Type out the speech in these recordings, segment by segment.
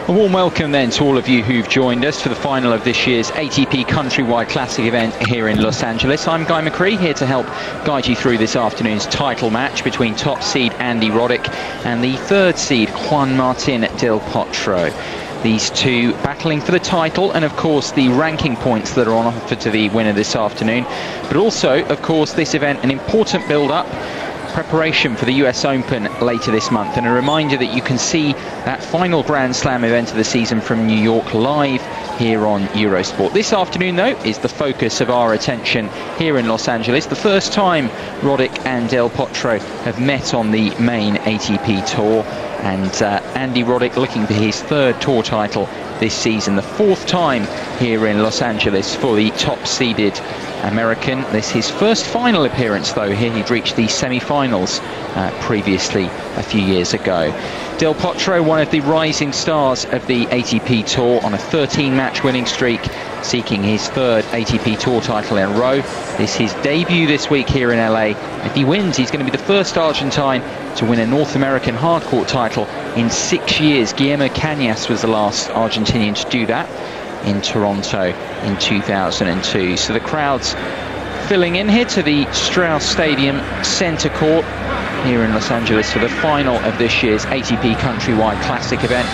A warm welcome then to all of you who've joined us for the final of this year's ATP Countrywide Classic event here in Los Angeles. I'm Guy McCree, here to help guide you through this afternoon's title match between top seed Andy Roddick and the third seed Juan Martin del Potro. These two battling for the title and of course the ranking points that are on offer to the winner this afternoon. But also, of course, this event an important build-up, preparation for the US Open later this month, and a reminder that you can see that final Grand Slam event of the season from New York live here on Eurosport. This afternoon, though, is the focus of our attention here in Los Angeles. The first time Roddick and Del Potro have met on the main ATP Tour, and Andy Roddick looking for his third tour title this season, the fourth time here in Los Angeles for the top-seeded American. This is his first final appearance, though. Here he'd reached the semi-finals previously a few years ago. Del Potro, one of the rising stars of the ATP Tour, on a 13-match winning streak, seeking his third ATP Tour title in a row. This is his debut this week here in LA. If he wins, he's going to be the first Argentine to win a North American hardcourt title in 6 years. Guillermo Cañas was the last Argentinian to do that in Toronto in 2002. So the crowd's filling in here to the Strauss Stadium Center Court here in Los Angeles for the final of this year's ATP Countrywide Classic event.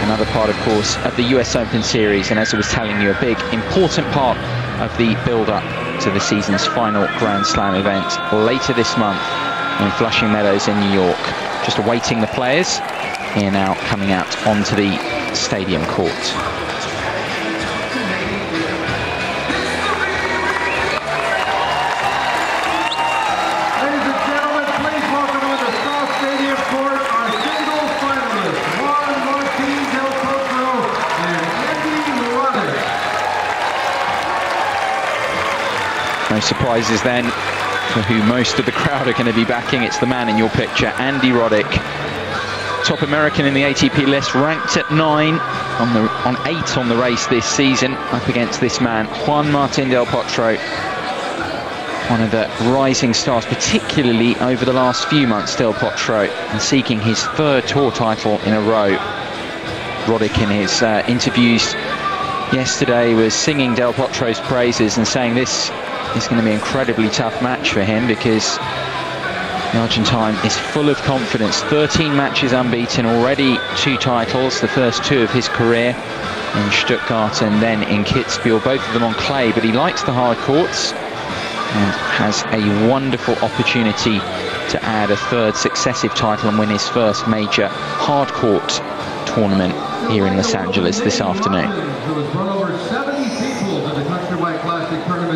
Another part, of course, of the US Open Series, and as I was telling you, a big, important part of the build-up to the season's final Grand Slam event later this month in Flushing Meadows in New York. Just awaiting the players here now, coming out onto the stadium court. No surprises then for who most of the crowd are going to be backing. It's the man in your picture, Andy Roddick. Top American in the ATP list, ranked at 9, on 8 on the race this season, up against this man, Juan Martin del Potro. One of the rising stars, particularly over the last few months, del Potro, and seeking his third tour title in a row. Roddick, in his interviews yesterday, was singing del Potro's praises and saying this is going to be an incredibly tough match for him because the Argentine is full of confidence. 13 matches unbeaten, already 2 titles, the first 2 of his career in Stuttgart and then in Kitzbühel, both of them on clay, but he likes the hard courts and has a wonderful opportunity to add a third successive title and win his first major hard court tournament here in Los Angeles this afternoon.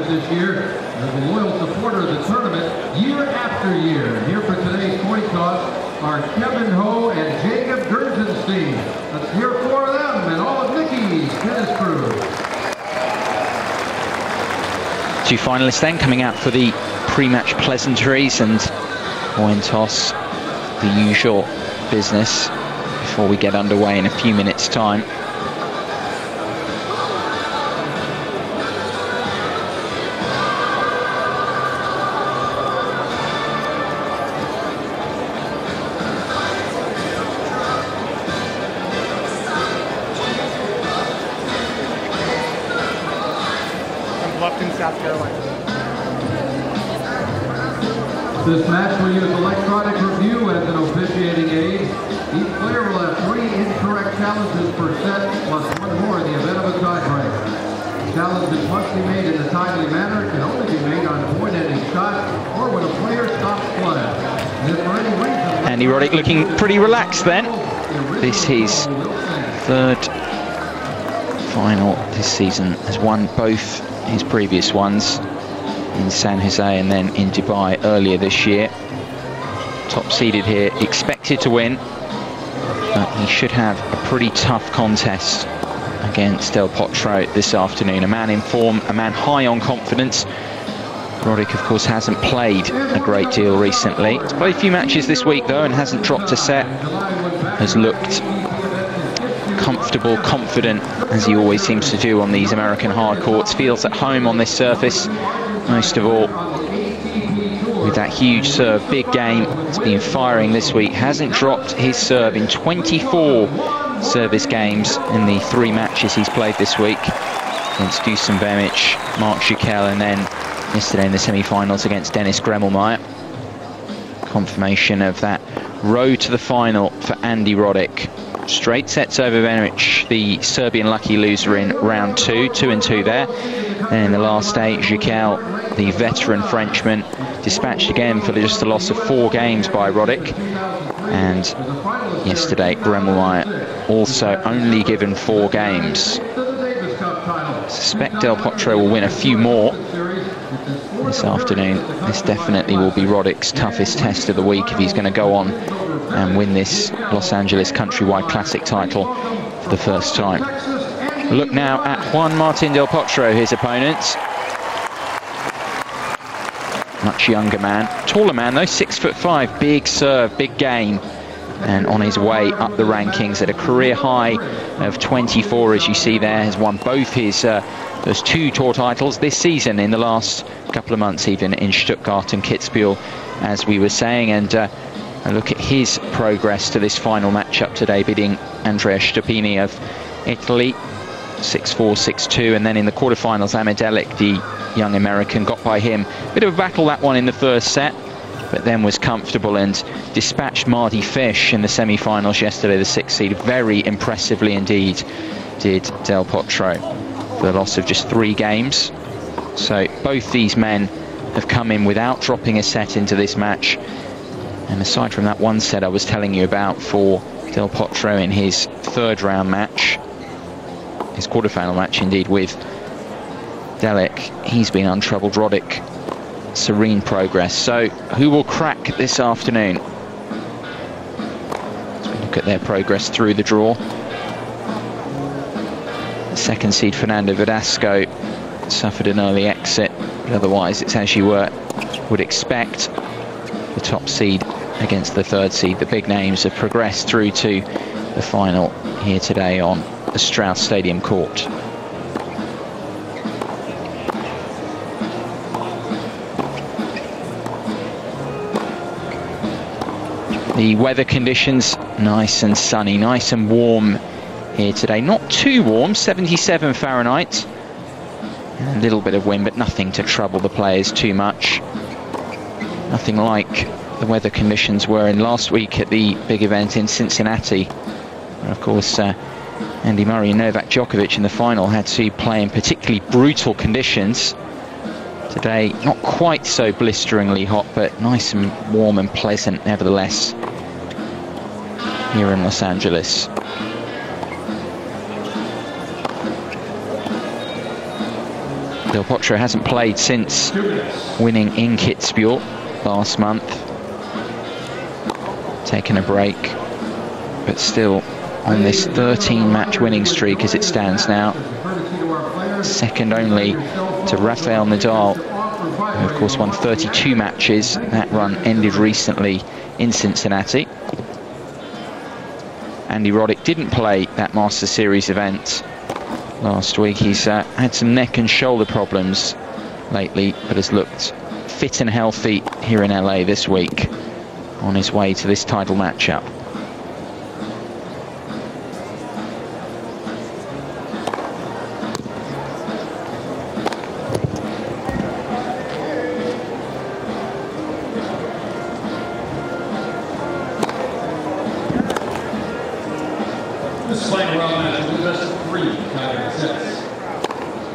This year, as a loyal supporter of the tournament year after year. Here for today's point toss are Kevin Ho and Jacob Gergenstein. Let's hear 4 of them and all of Nicky's tennis crew. 2 finalists then coming out for the pre-match pleasantries and coin toss, the usual business before we get underway in a few minutes' time. South Carolina. This match will use electronic review as an officiating aid. Each player will have 3 incorrect challenges per set, plus 1 more in the event of a tiebreak. Challenges must be made in a timely manner, can only be made on point-ending shots or when a player stops play. And if for any reason... Andy Roddick looking pretty relaxed then. This is his third final this season, has won both his previous ones in San Jose and then in Dubai earlier this year. Top seeded here, expected to win, but he should have a pretty tough contest against Del Potro this afternoon. A man in form, a man high on confidence. Roddick, of course, hasn't played a great deal recently. He's played a few matches this week though and hasn't dropped a set. Has looked comfortable, confident, as he always seems to do on these American hard courts. Feels at home on this surface, most of all with that huge serve. Big game, he's been firing this week. Hasn't dropped his serve in 24 service games in the 3 matches he's played this week against Dusan Vemic, Mark Jikel, and then yesterday in the semi-finals against Dennis Gremmelmeyer. Confirmation of that road to the final for Andy Roddick. Straight sets over Vemic, the Serbian lucky loser in round 2, 2-2 there. Then in the last 8, Jikel, the veteran Frenchman, dispatched again for just a loss of 4 games by Roddick. And yesterday, Gremmelmeyer also only given 4 games. I suspect Del Potro will win a few more this afternoon. This definitely will be Roddick's toughest test of the week if he's going to go on and win this Los Angeles Countrywide Classic title for the first time. Look now at Juan Martin Del Potro, his opponent. Much younger man, taller man though, 6'5", big serve, big game, and on his way up the rankings at a career high of 24, as you see there. Has won both his those 2 tour titles this season, in the last couple of months, even in Stuttgart and Kitzbühel, as we were saying. And a look at his progress to this final matchup today, beating Andrea Stupini of Italy 6-4, 6-2, and then in the quarterfinals, Ahmed Elik, the young American, got by him. Bit of a battle that one in the first set, but then was comfortable and dispatched Mardy Fish in the semi-finals yesterday, the 6th seed. Very impressively indeed did Del Potro, for the loss of just 3 games. So both these men have come in without dropping a set into this match. And aside from that one set I was telling you about for Del Potro in his 3rd round match, his quarterfinal match indeed, with Delic, he's been untroubled. Roddick, serene progress. So who will crack this afternoon? As we look at their progress through the draw. The 2nd seed Fernando Verdasco suffered an early exit, but otherwise it's as you would expect. The top seed against the 3rd seed. The big names have progressed through to the final here today on the Strauss Stadium court. The weather conditions, nice and sunny, nice and warm here today. Not too warm, 77 Fahrenheit. And a little bit of wind, but nothing to trouble the players too much. Nothing like the weather conditions were in last week at the big event in Cincinnati. And of course, Andy Murray and Novak Djokovic in the final had to play in particularly brutal conditions. Today, not quite so blisteringly hot, but nice and warm and pleasant nevertheless here in Los Angeles. Del Potro hasn't played since winning in Kitzbühel last month. Taken a break, but still on this 13-match winning streak as it stands now. 2nd only to Rafael Nadal, who of course won 32 matches. That run ended recently in Cincinnati. Andy Roddick didn't play that Master Series event last week. He's had some neck and shoulder problems lately, but has looked fit and healthy here in LA this week on his way to this title matchup. This final round match is the best of 3 tied sets.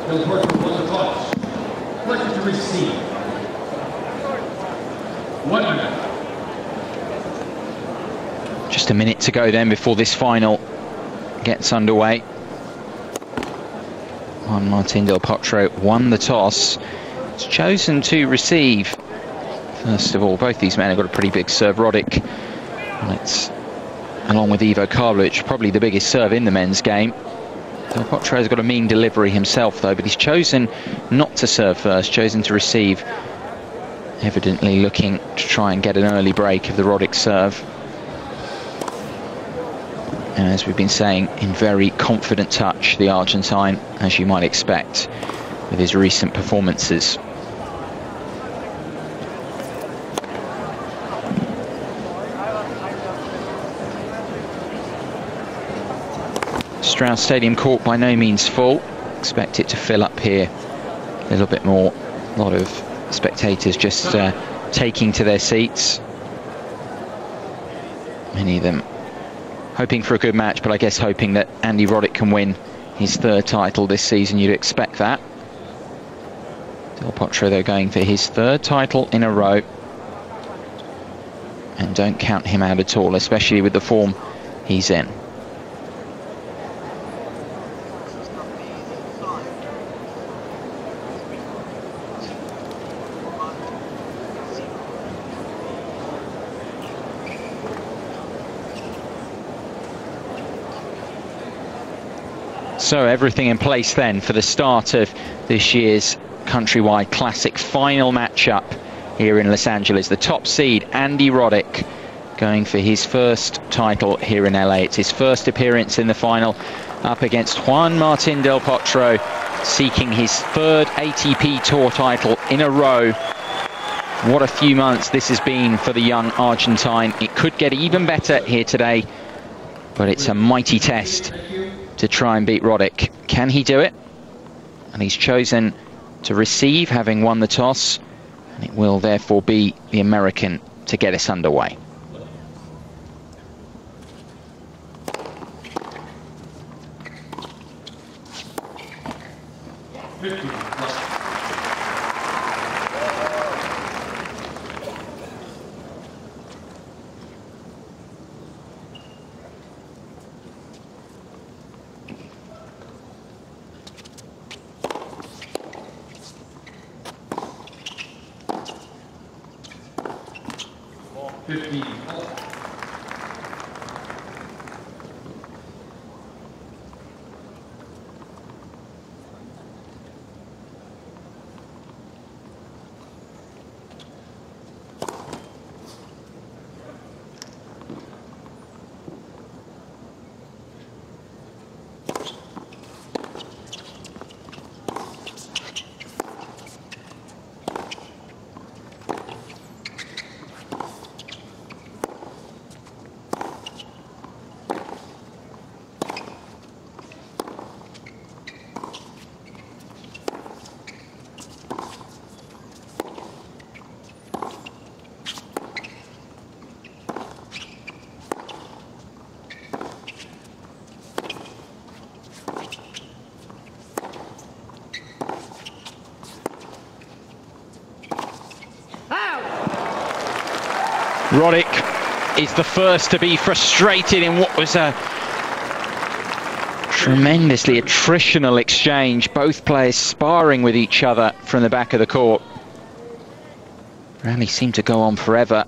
Del Potro won the toss. Pleasure to receive. 1 minute. Just a minute to go then before this final gets underway. Juan Martin Del Potro won the toss. He's chosen to receive. First of all, both these men have got a pretty big serve. Roddick, along with Ivo Karlovic, probably the biggest serve in the men's game. Del Potro's got a mean delivery himself though, but he's chosen not to serve first, chosen to receive, evidently looking to try and get an early break of the Roddick serve. And as we've been saying, in very confident touch, the Argentine, as you might expect with his recent performances. Strauss Stadium court by no means full. Expect it to fill up here a little bit more. A lot of spectators just taking to their seats. Many of them hoping for a good match, but I guess hoping that Andy Roddick can win his third title this season. You'd expect that. Del Potro, though, going for his third title in a row. And don't count him out at all, especially with the form he's in. So everything in place then for the start of this year's Countrywide Classic final matchup here in Los Angeles. The top seed, Andy Roddick, going for his first title here in LA. It's his first appearance in the final, up against Juan Martín Del Potro, seeking his third ATP Tour title in a row. What a few months this has been for the young Argentine. It could get even better here today, but it's a mighty test to try and beat Roddick. Can he do it? And he's chosen to receive, having won the toss, and it will therefore be the American to get us underway. Roddick is the first to be frustrated in what was a tremendously attritional exchange. Both players sparring with each other from the back of the court. Rally seemed to go on forever.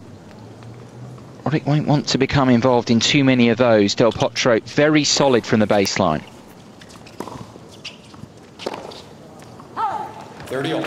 Roddick won't want to become involved in too many of those. Del Potro very solid from the baseline. 30-all.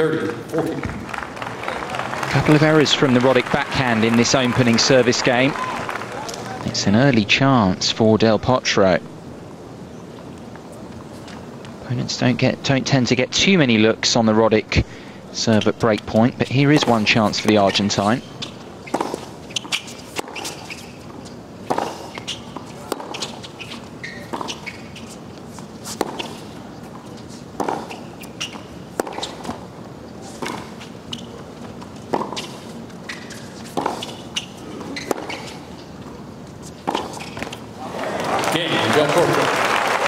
A couple of errors from the Roddick backhand in this opening service game. It's an early chance for Del Potro. Opponents don't tend to get too many looks on the Roddick serve at break point, but here is one chance for the Argentine.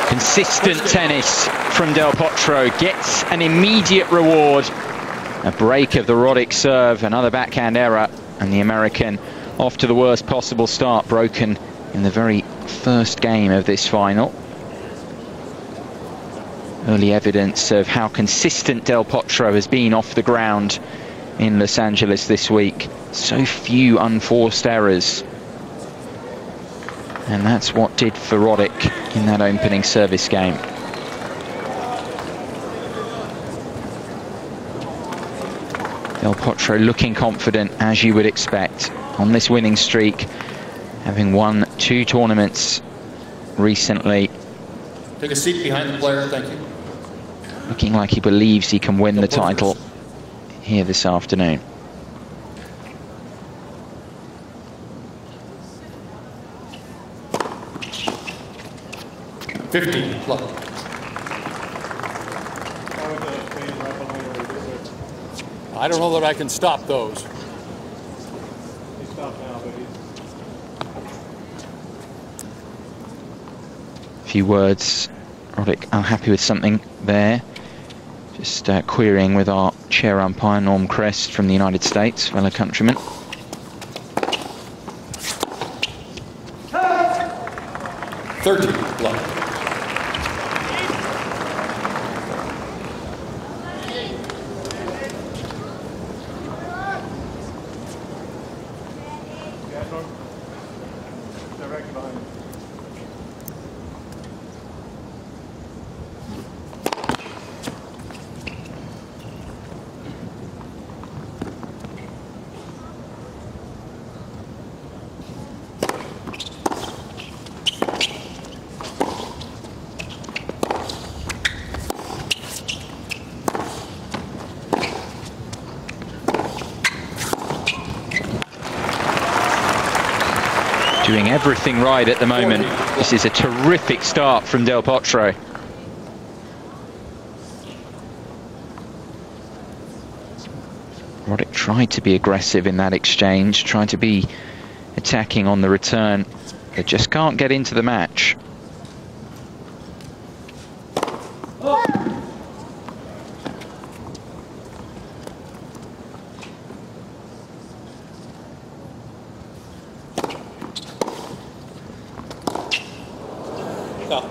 Consistent tennis from Del Potro, gets an immediate reward. A break of the Roddick serve, another backhand error, and the American off to the worst possible start, broken in the very first game of this final. Early evidence of how consistent Del Potro has been off the ground in Los Angeles this week. So few unforced errors. And that's what did for Roddick in that opening service game. Del Potro looking confident, as you would expect, on this winning streak, having won 2 tournaments recently. Take a seat behind the player, thank you. Looking like he believes he can win the title here this afternoon. +15. I don't know that I can stop those. A few words. Roddick unhappy with something there. Just querying with our chair umpire, Norm Crest from the United States, fellow countryman. +30. Doing everything right at the moment. This is a terrific start from Del Potro. Roddick tried to be aggressive in that exchange, tried to be attacking on the return, but just can't get into the match. Stop.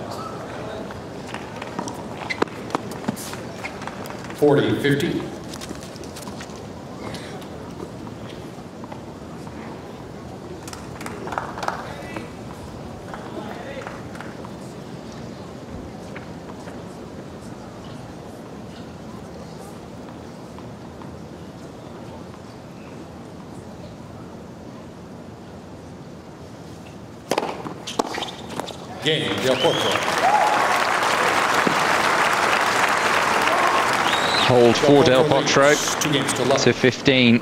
40-50. Game, Del Potro. Hold for Del Potro to 15.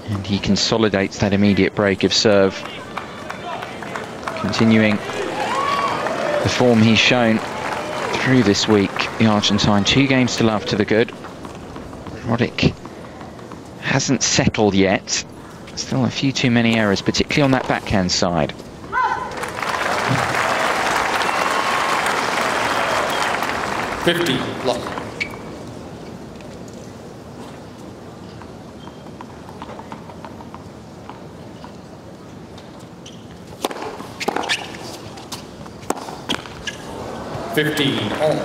And he consolidates that immediate break of serve. Continuing the form he's shown through this week, the Argentine. 2 games to love to the good. Roddick hasn't settled yet. Still a few too many errors, particularly on that backhand side. +50. 15 all.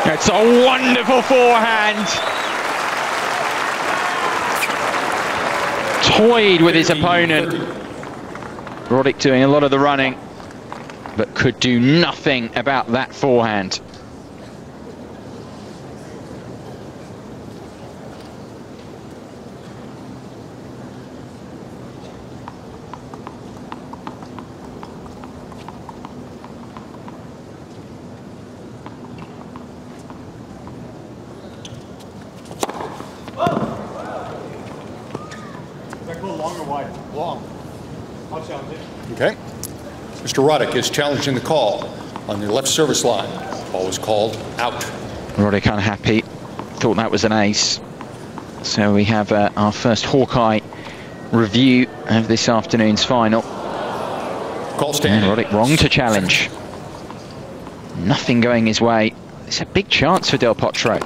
It's a wonderful forehand. Toyed with his opponent. Roddick doing a lot of the running, but could do nothing about that forehand. Long or wide? Long. I'll challenge it. Okay. Mr. Roddick is challenging the call on the left service line. Ball was called out. Roddick unhappy. Thought that was an ace. So we have our first Hawkeye review of this afternoon's final. Call standing. And Roddick wrong to challenge. Nothing going his way. It's a big chance for Del Potro.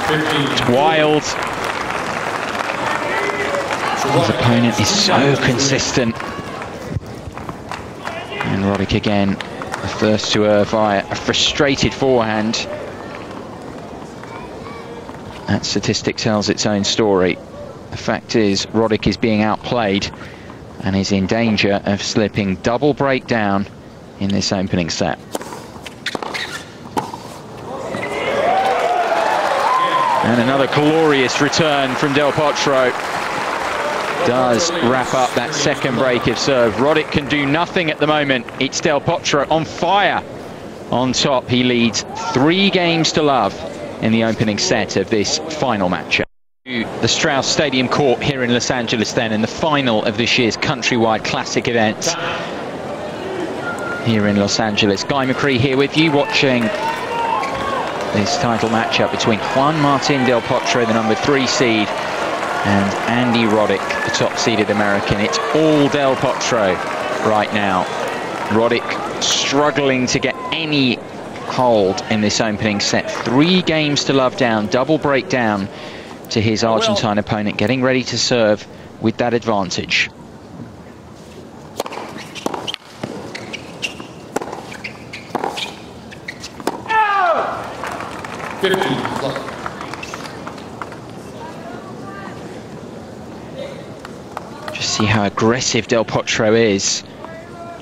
It's wild. His opponent is so consistent. And Roddick again, the first to err via a frustrated forehand. That statistic tells its own story. The fact is, Roddick is being outplayed and is in danger of slipping double breakdown in this opening set. And another glorious return from Del Potro. Does wrap up that second break of serve. Roddick can do nothing at the moment. It's Del Potro on fire. On top, he leads 3 games to love in the opening set of this final matchup. The Strauss Stadium court here in Los Angeles then in the final of this year's Countrywide Classic event here in Los Angeles. Guy McCree here with you, watching this title matchup between Juan Martin Del Potro, the number 3 seed, and Andy Roddick, the top-seeded American. It's all Del Potro right now. Roddick struggling to get any hold in this opening set. 3 games to love down, double breakdown to his Argentine opponent, getting ready to serve with that advantage. Just see how aggressive Del Potro is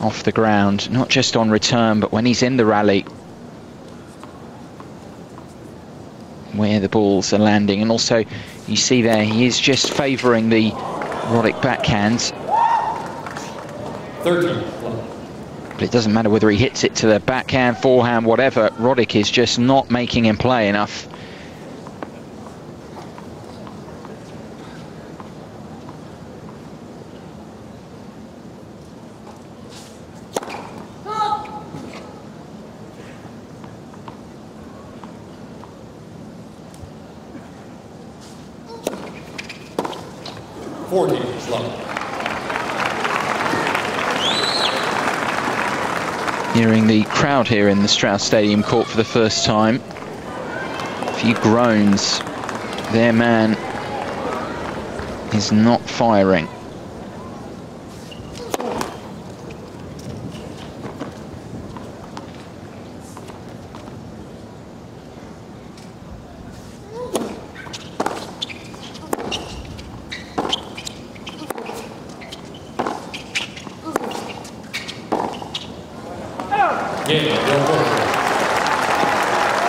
off the ground, not just on return, but when he's in the rally, where the balls are landing. And also, you see there, he is just favouring the Roddick backhands. 13. But it doesn't matter whether he hits it to the backhand, forehand, whatever. Roddick is just not making him play enough. Hearing the crowd here in the Strauss Stadium court for the first time. A few groans. Their man is not firing.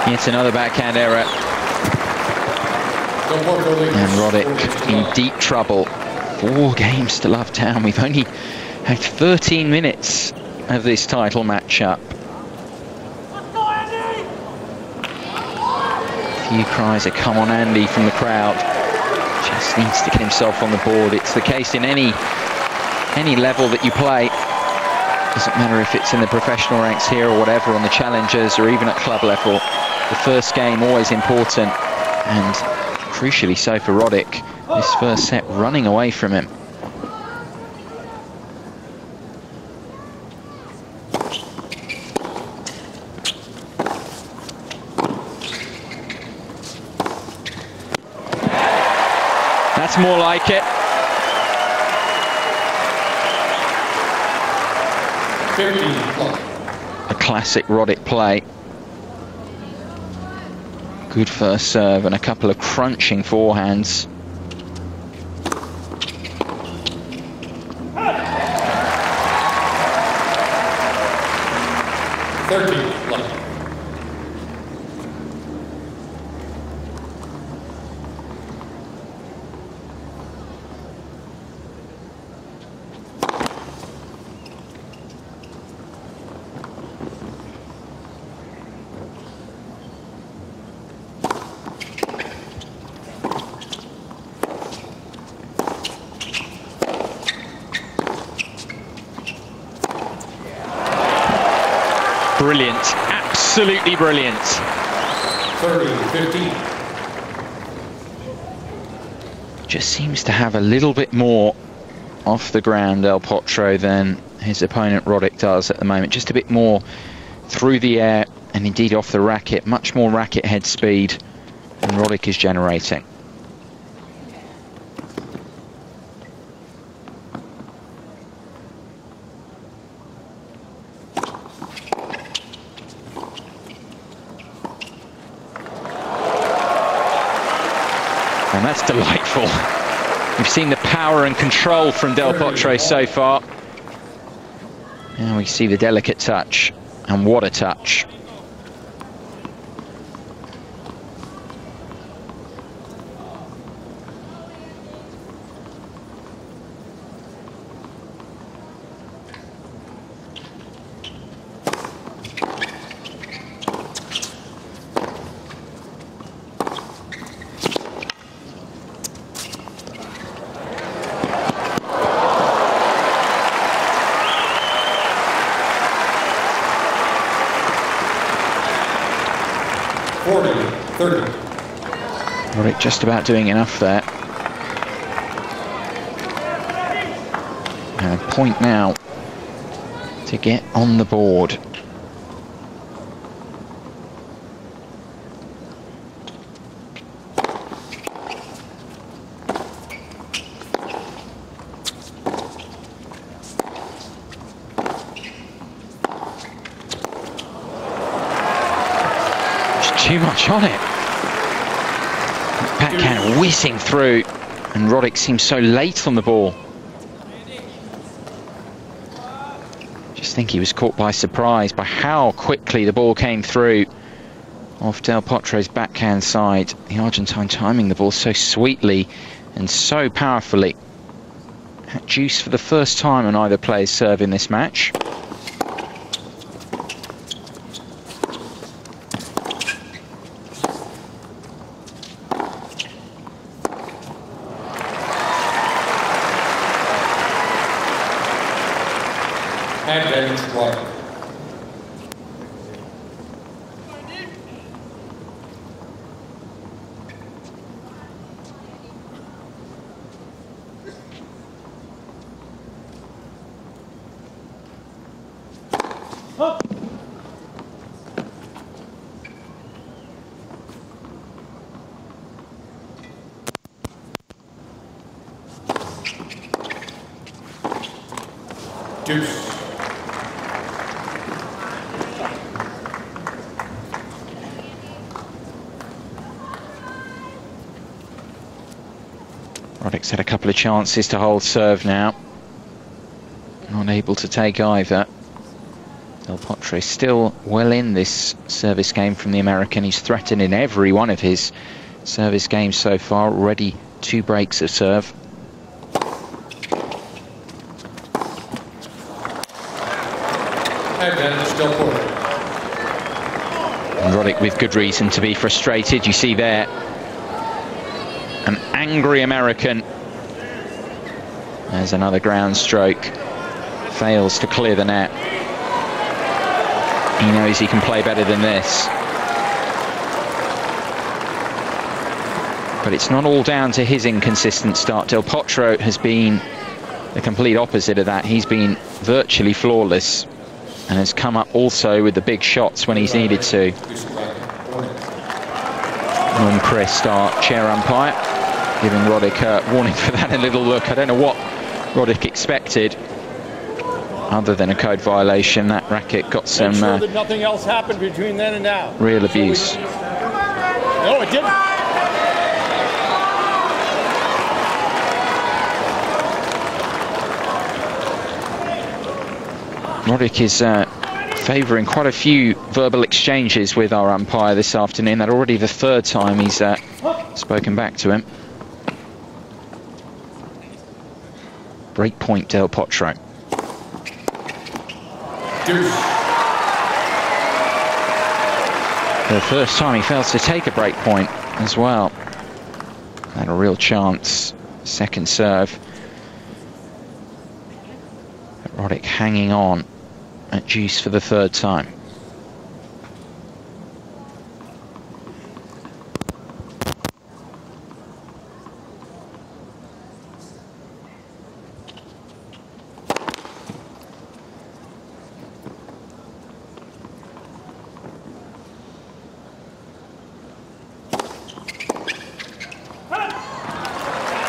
Yet another backhand error. And Roddick in deep trouble. 4 games to love down. We've only had 13 minutes of this title matchup. A few cries of "come on Andy" from the crowd. Just needs to get himself on the board. It's the case in any level that you play. Doesn't matter if it's in the professional ranks here or whatever, on the challengers or even at club level. The first game always important, and crucially so for Roddick. This first set running away from him. That's more like it. 15. A classic Roddick play. Good first serve and a couple of crunching forehands. brilliant, absolutely brilliant. 30-15. Just seems to have a little bit more off the ground, Del Potro, than his opponent Roddick does at the moment. Just a bit more through the air and indeed off the racket. Much more racket head speed than Roddick is generating. And that's delightful. We've seen the power and control from Del Potro so far. Now we see the delicate touch, and what a touch. Roddick just about doing enough there. And a point now to get on the board. Too much on it. Backhand whizzing through, and Roddick seems so late on the ball. Just think he was caught by surprise by how quickly the ball came through off Del Potro's backhand side. The Argentine timing the ball so sweetly and so powerfully. At deuce for the first time on either player's serve in this match. Advantage Roddick. Deuce. Roddick's had a couple of chances to hold serve now. Not able to take either. Del Potro still well in this service game from the American. He's threatened in every one of his service games so far. Already 2 breaks of serve. Advantage Del Potro. And Roddick with good reason to be frustrated. You see there an angry American. There's another ground stroke. Fails to clear the net. He knows he can play better than this. But it's not all down to his inconsistent start. Del Potro has been the complete opposite of that. He's been virtually flawless and has come up also with the big shots when he's needed to. And Chris, our chair umpire, giving Roddick a warning for that, a little look. I don't know what Roddick expected other than a code violation. That racket got some sure that nothing else happened between then and now. Real abuse. No, it didn't. Roddick is favouring quite a few verbal exchanges with our umpire this afternoon. That already the 3rd time he's spoken back to him. Break point Del Potro. For the first time he fails to take a break point as well. Had a real chance. Second serve. Roddick hanging on at deuce for the 3rd time.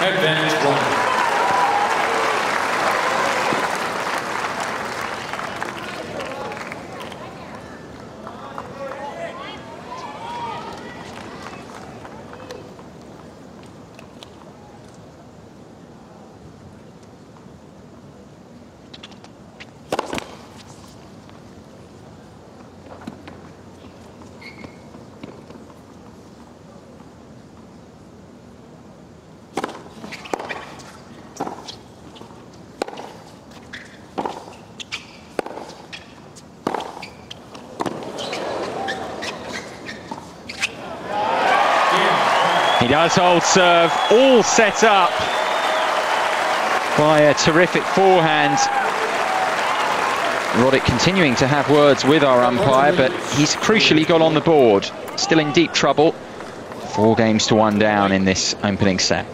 Advantage 1. He does hold serve, all set up by a terrific forehand. Roddick continuing to have words with our umpire, but he's crucially got on the board. Still in deep trouble. 4 games to 1 down in this opening set.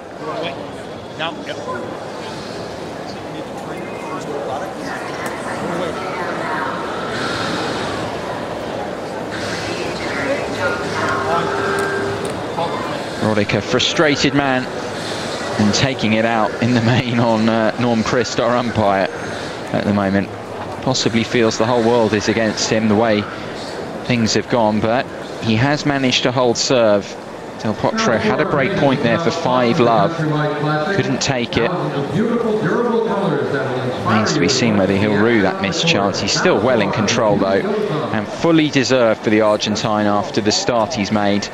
Roddick, a frustrated man, and taking it out in the main on Norm Christ, our umpire, at the moment. Possibly feels the whole world is against him, the way things have gone, but he has managed to hold serve. Del Potro had a break point there for 5 love, couldn't take it. Remains to be seen whether he'll rue that missed chance. He's still well in control though, and fully deserved for the Argentine after the start he's made.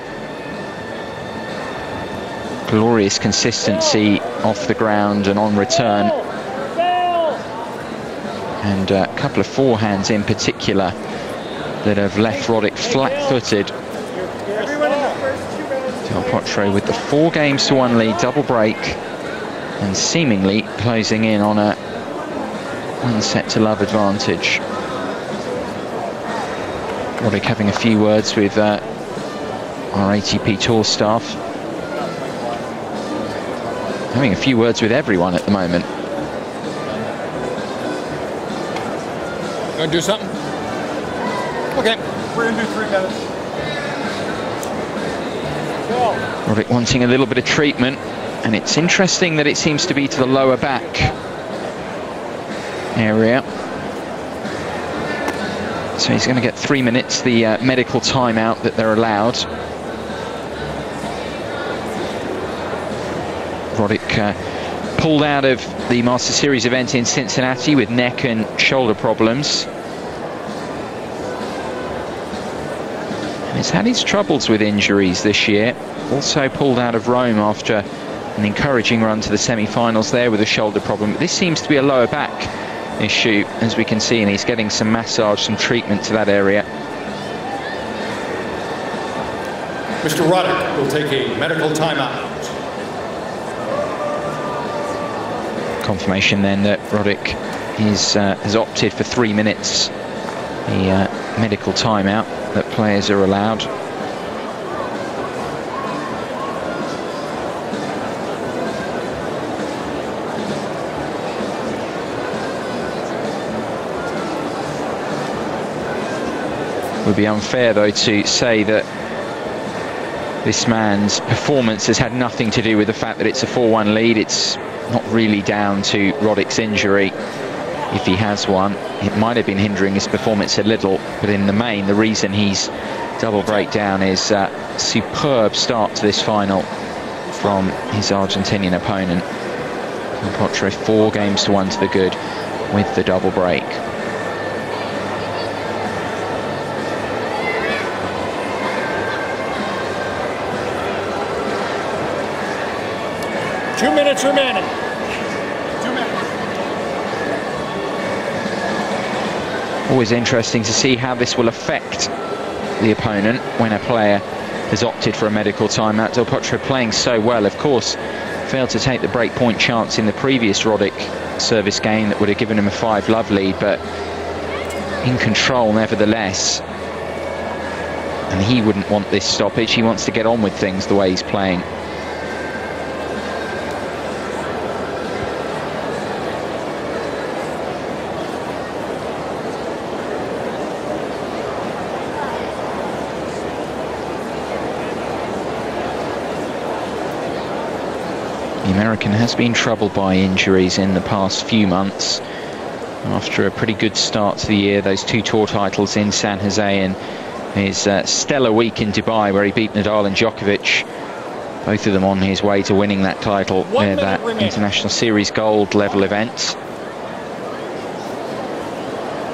Glorious consistency off the ground and on return, and a couple of forehands in particular that have left Roddick flat-footed. Del Potro with the 4 games to 1 lead, double break, and seemingly closing in on a 1 set to love advantage. Roddick having a few words with our ATP Tour staff. Having a few words with everyone at the moment. Gonna do something? Okay. We're gonna do 3 minutes. Roddick wanting a little bit of treatment, and it's interesting that it seems to be to the lower back area. So he's going to get 3 minutes, the medical timeout that they're allowed. Roddick pulled out of the Master Series event in Cincinnati with neck and shoulder problems. And he's had his troubles with injuries this year. Also pulled out of Rome after an encouraging run to the semi-finals there with a shoulder problem. But this seems to be a lower back issue, as we can see, and he's getting some massage, some treatment to that area. Mr. Roddick will take a medical timeout. Confirmation then that Roddick has opted for 3 minutes, the medical timeout that players are allowed. It would be unfair though to say that this man's performance has had nothing to do with the fact that it's a 4-1 lead. It's not really down to Roddick's injury, if he has one. It might have been hindering his performance a little, but in the main, the reason he's double breakdown is a superb start to this final from his Argentinian opponent. Potro 4 games to 1 to the good with the double break. Two minutes remaining. 2 minutes. Always interesting to see how this will affect the opponent when a player has opted for a medical timeout. Del Potro playing so well, of course, failed to take the break point chance in the previous Roddick service game that would have given him a 5 love lead, but in control nevertheless. And he wouldn't want this stoppage. He wants to get on with things the way he's playing. The American has been troubled by injuries in the past few months. After a pretty good start to the year, those 2 tour titles in San Jose and his stellar week in Dubai where he beat Nadal and Djokovic, both of them on his way to winning that title, that International Series Gold level event.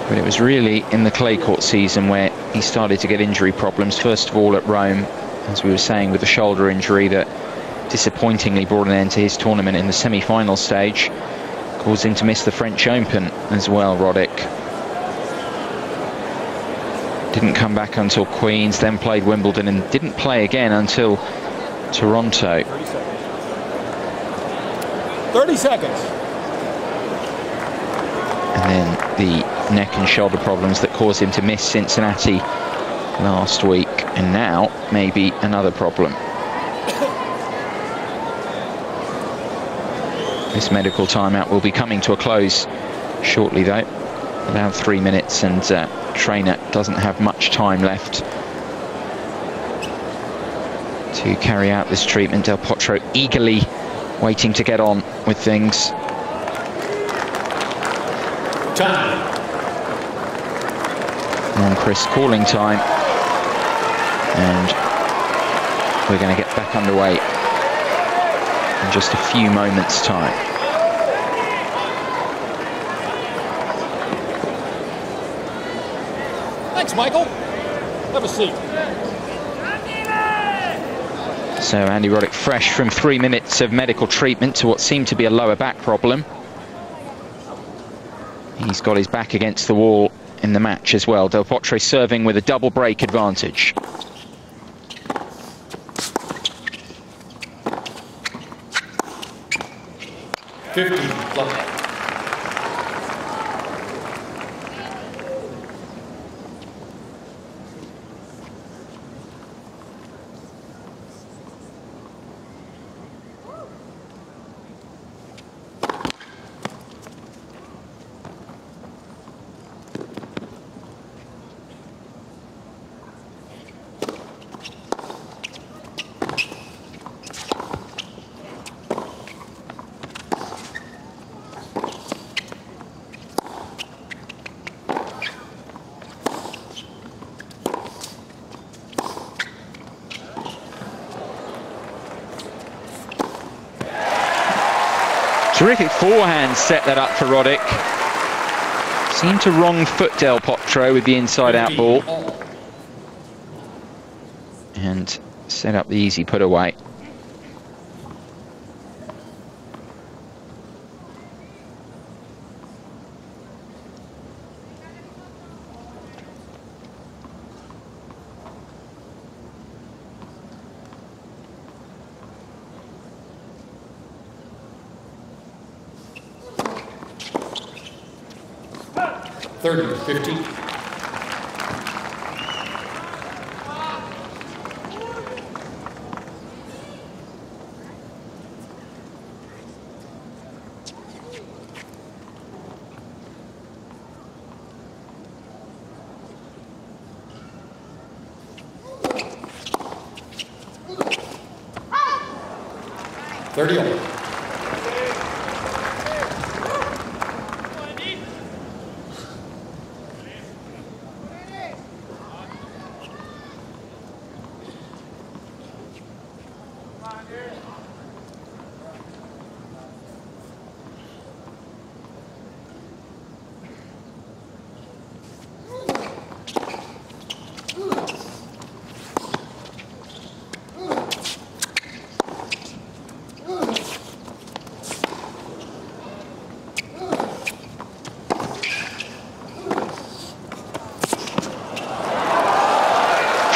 But it was really in the clay court season where he started to get injury problems. First of all at Rome, as we were saying, with a shoulder injury that disappointingly brought an end to his tournament in the semi-final stage, caused him to miss the French Open as well, Roddick. Didn't come back until Queens, then played Wimbledon and didn't play again until Toronto. 30 seconds. And then the neck and shoulder problems that caused him to miss Cincinnati last week, and now maybe another problem. This medical timeout will be coming to a close shortly though, around 3 minutes, and trainer doesn't have much time left to carry out this treatment. Del Potro eagerly waiting to get on with things. Time. On Chris calling time, and we're going to get back underway in just a few moments' time. Thanks, Michael. Have a seat. So Andy Roddick fresh from 3 minutes of medical treatment to what seemed to be a lower back problem. He's got his back against the wall in the match as well. Del Potro serving with a double break advantage. Terrific forehand set that up for Roddick. Seemed to wrong foot Del Potro with the inside-out ball. And set up the easy put away.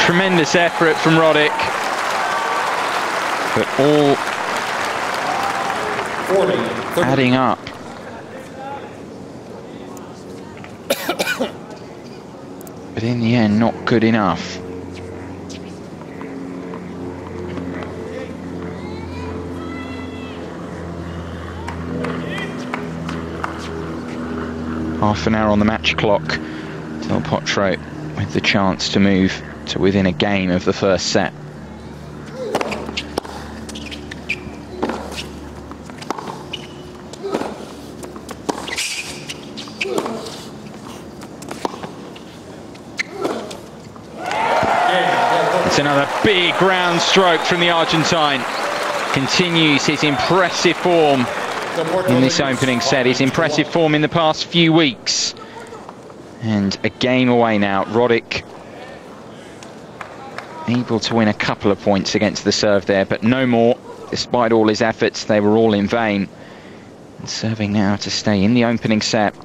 Tremendous effort from Roddick, but all 40, adding up. But in the end, not good enough. Half an hour on the match clock. Del Potro with the chance to move to within a game of the first set. big ground stroke from the Argentine. Continues his impressive form in this opening set, his impressive form in the past few weeks. And a game away now. Roddick able to win a couple of points against the serve there, but no more. Despite all his efforts, they were all in vain. And serving now to stay in the opening set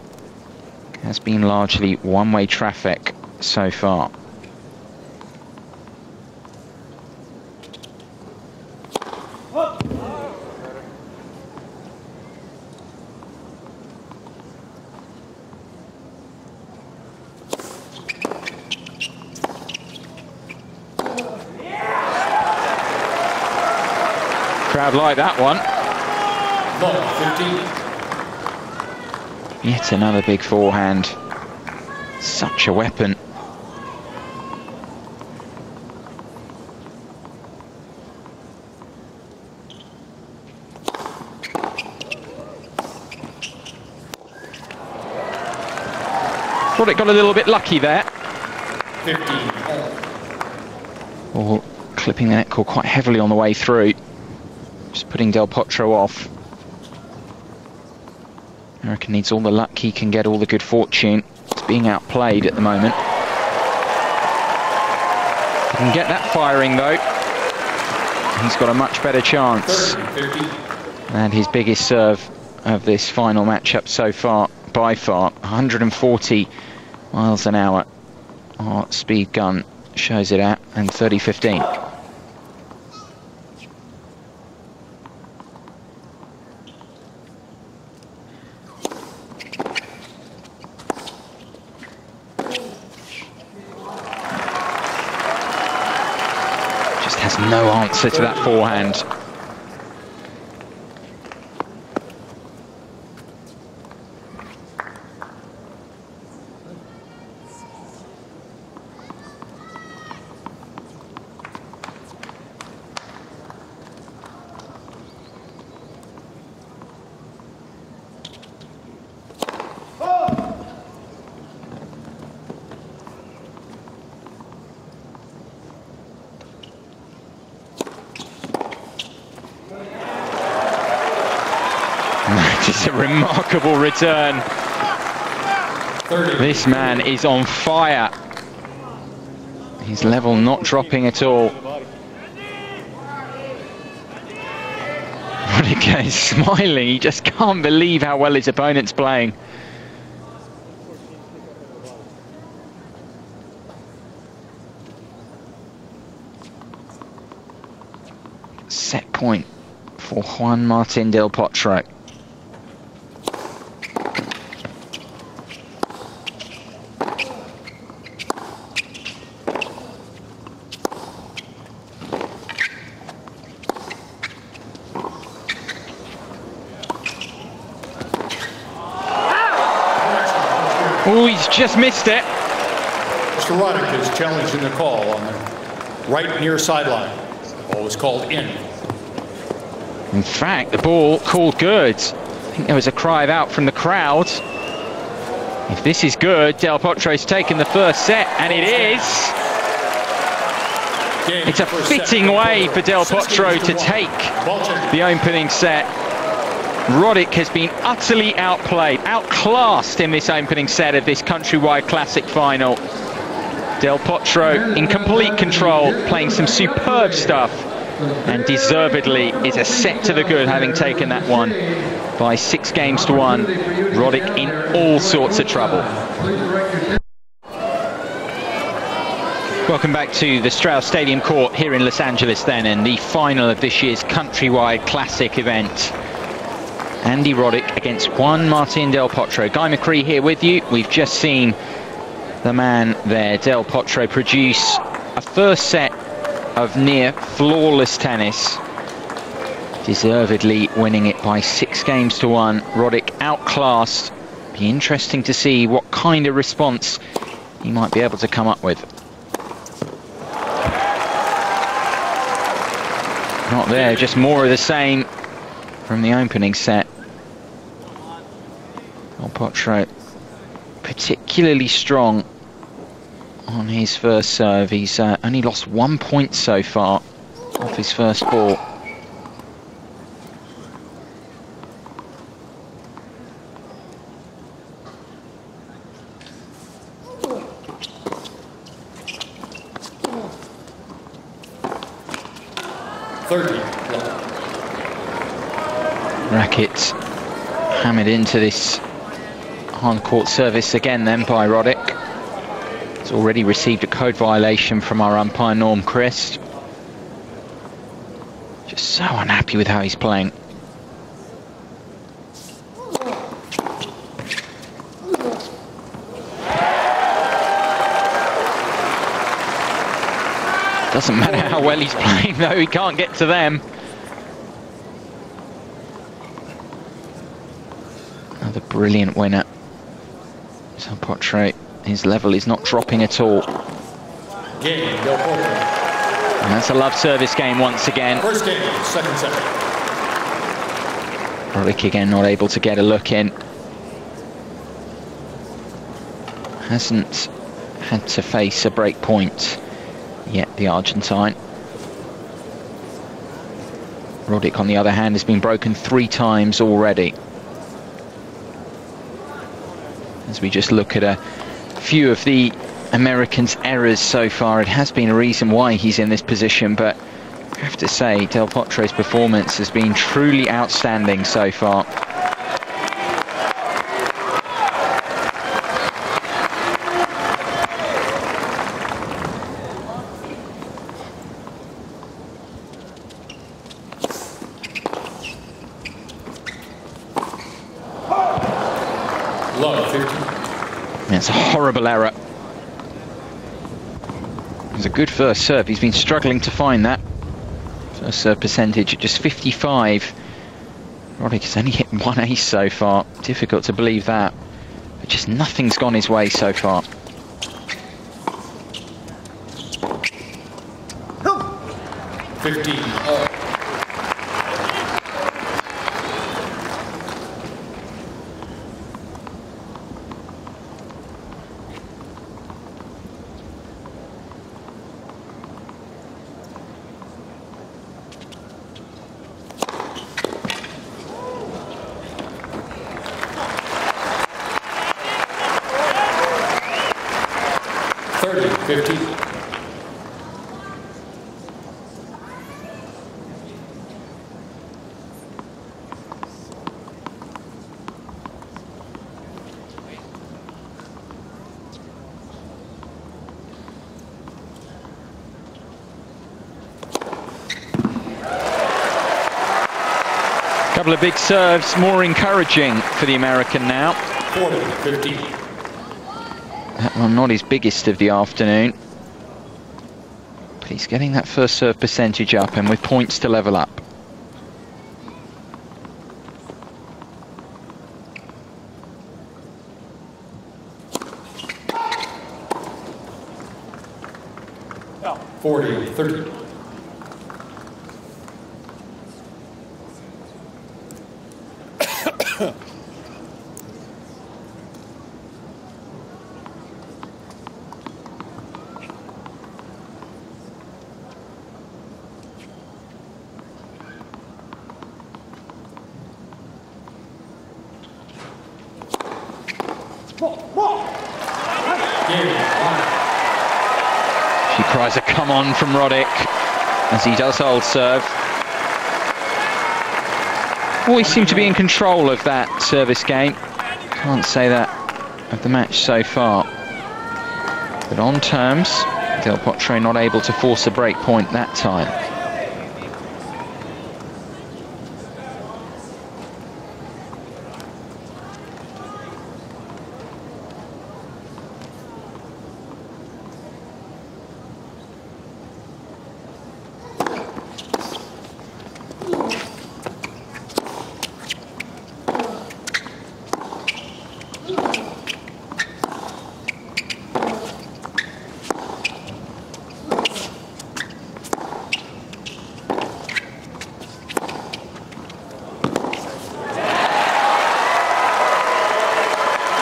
has been largely one-way traffic so far. Crowd like that one. Yet another big forehand. Such a weapon. Thought it got a little bit lucky there. 15. Or clipping the net cord quite heavily on the way through. Just putting Del Potro off. American needs all the luck he can get, all the good fortune. It's being outplayed at the moment. He can get that firing though. He's got a much better chance. And his biggest serve of this final matchup so far, by far, 140 miles an hour. Our speed gun shows it at, and 30-15. Has no answer to that forehand. It's a remarkable return. 30. This man is on fire. His level not dropping at all. Roddick is smiling. He just can't believe how well his opponent's playing. Set point for Juan Martín del Potro. Oh, he's just missed it. Mr. Roddick is challenging the call on the right near sideline. The ball was called in. In fact, the ball called good. I think there was a cry out from the crowd. If this is good, Del Potro's taken the first set, and it is. It's a fitting way for Del Potro to take the opening set. Roddick has been utterly outplayed, outclassed in this opening set of this Countrywide Classic final. Del Potro in complete control, playing some superb stuff, and deservedly is a set to the good, having taken that one by 6-1. Roddick in all sorts of trouble. Welcome back to the Strauss Stadium Court here in Los Angeles then, and the final of this year's Countrywide Classic event. Andy Roddick against Juan Martín del Potro. Guy McCree here with you. We've just seen the man there, Del Potro, produce a first set of near flawless tennis, deservedly winning it by 6-1. Roddick outclassed. Be interesting to see what kind of response he might be able to come up with. Not there, just more of the same from the opening set. Del Potro particularly strong on his first serve. He's only lost 1 point so far off his first ball. Racket hammered into this on-court service again then by Roddick. He's already received a code violation from our umpire Norm Christ. Just so unhappy with how he's playing. Doesn't matter how well he's playing though, he can't get to them. Another brilliant winner. So Potro, his level is not dropping at all. And that's a love service game once again. First game, second set. Roddick again not able to get a look in. Hasn't had to face a break point yet, the Argentine. Roddick, on the other hand, has been broken 3 times already. As we just look at a few of the Americans' errors so far, it has been a reason why he's in this position, but I have to say Del Potro's performance has been truly outstanding so far. It's a horrible error. It was a good first serve. He's been struggling to find that. First serve percentage at just 55. Roddick has only hit 1 ace so far. Difficult to believe that. But just nothing's gone his way so far. Couple of big serves, more encouraging for the American now. 40-50. That one not his biggest of the afternoon, but he's getting that first serve percentage up and with points to level up. Oh. 40-30. She cries a come on from Roddick as he does hold serve. Always seem to be in control of that service game. Can't say that of the match so far. But on terms, Del Potro not able to force a break point that time.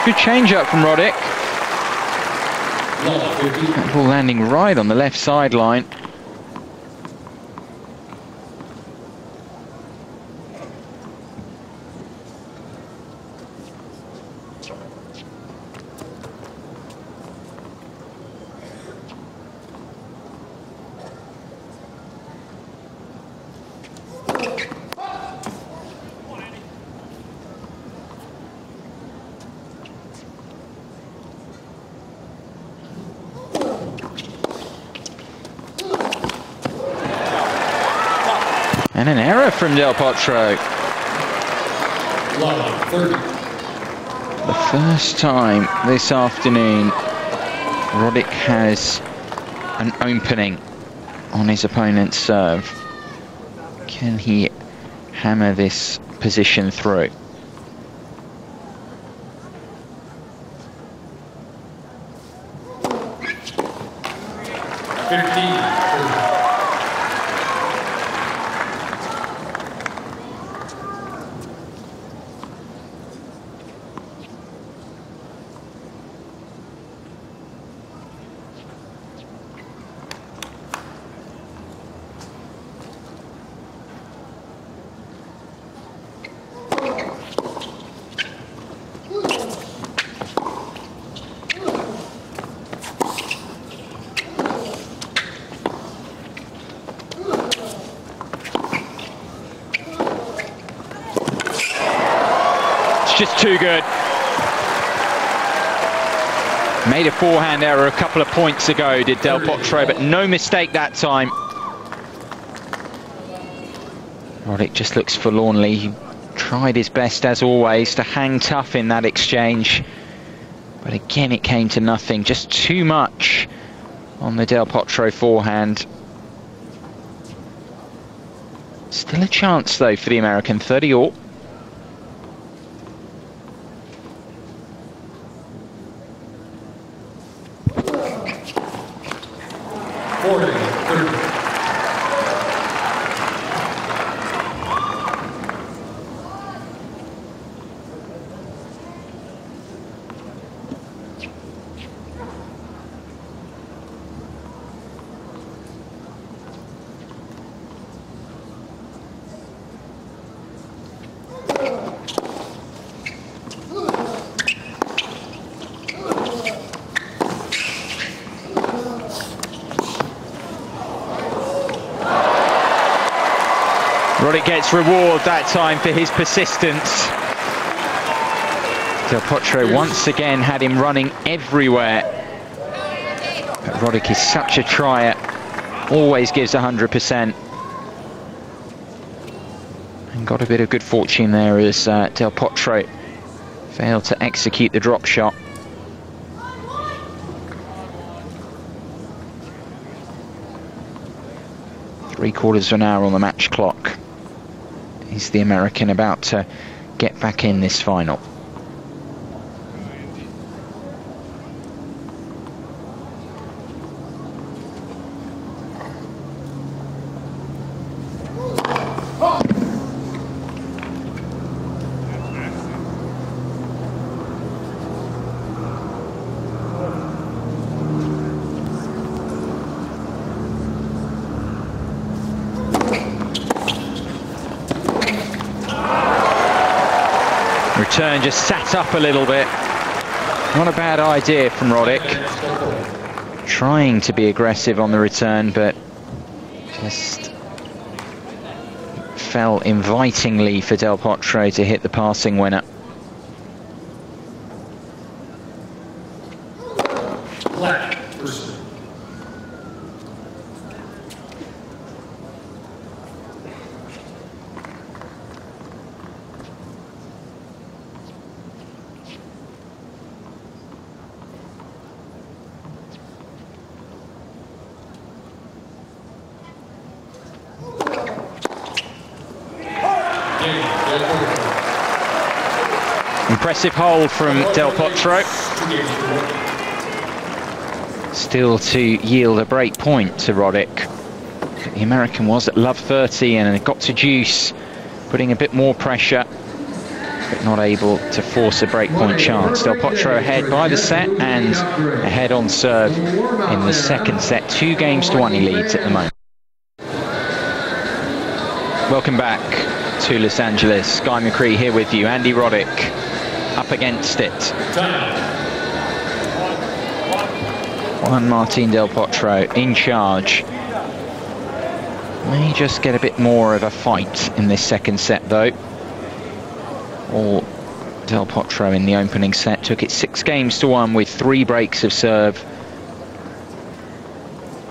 Good change up from Roddick. That ball landing right on the left sideline. And an error from Del Potro. The first time this afternoon Roddick has an opening on his opponent's serve. Can he hammer this position through? Just too good. Made a forehand error a couple of points ago, did Del Potro, but no mistake that time. Roddick just looks forlornly. He tried his best, as always, to hang tough in that exchange. But again, it came to nothing. Just too much on the Del Potro forehand. Still a chance, though, for the American. 30-all. Roddick gets reward that time for his persistence. Del Potro once again had him running everywhere. But Roddick is such a trier, always gives 100%. And got a bit of good fortune there as Del Potro failed to execute the drop shot. Three-quarters of an hour on the match clock. Is the American about to get back in this final? Return just sat up a little bit. Not a bad idea from Roddick. Trying to be aggressive on the return, but just fell invitingly for Del Potro to hit the passing winner. Impressive hold from Del Potro. Still to yield a break point to Roddick. The American was at love 30 and it got to juice, putting a bit more pressure. but not able to force a breakpoint chance. Del Potro ahead by the set and ahead on serve in the second set. 2 games to 1 he leads at the moment. Welcome back to Los Angeles. Guy McCree here with you. Andy Roddick up against it. Juan Martín Del Potro in charge. May just get a bit more of a fight in this second set though. All Del Potro in the opening set took it 6 games to 1 with 3 breaks of serve.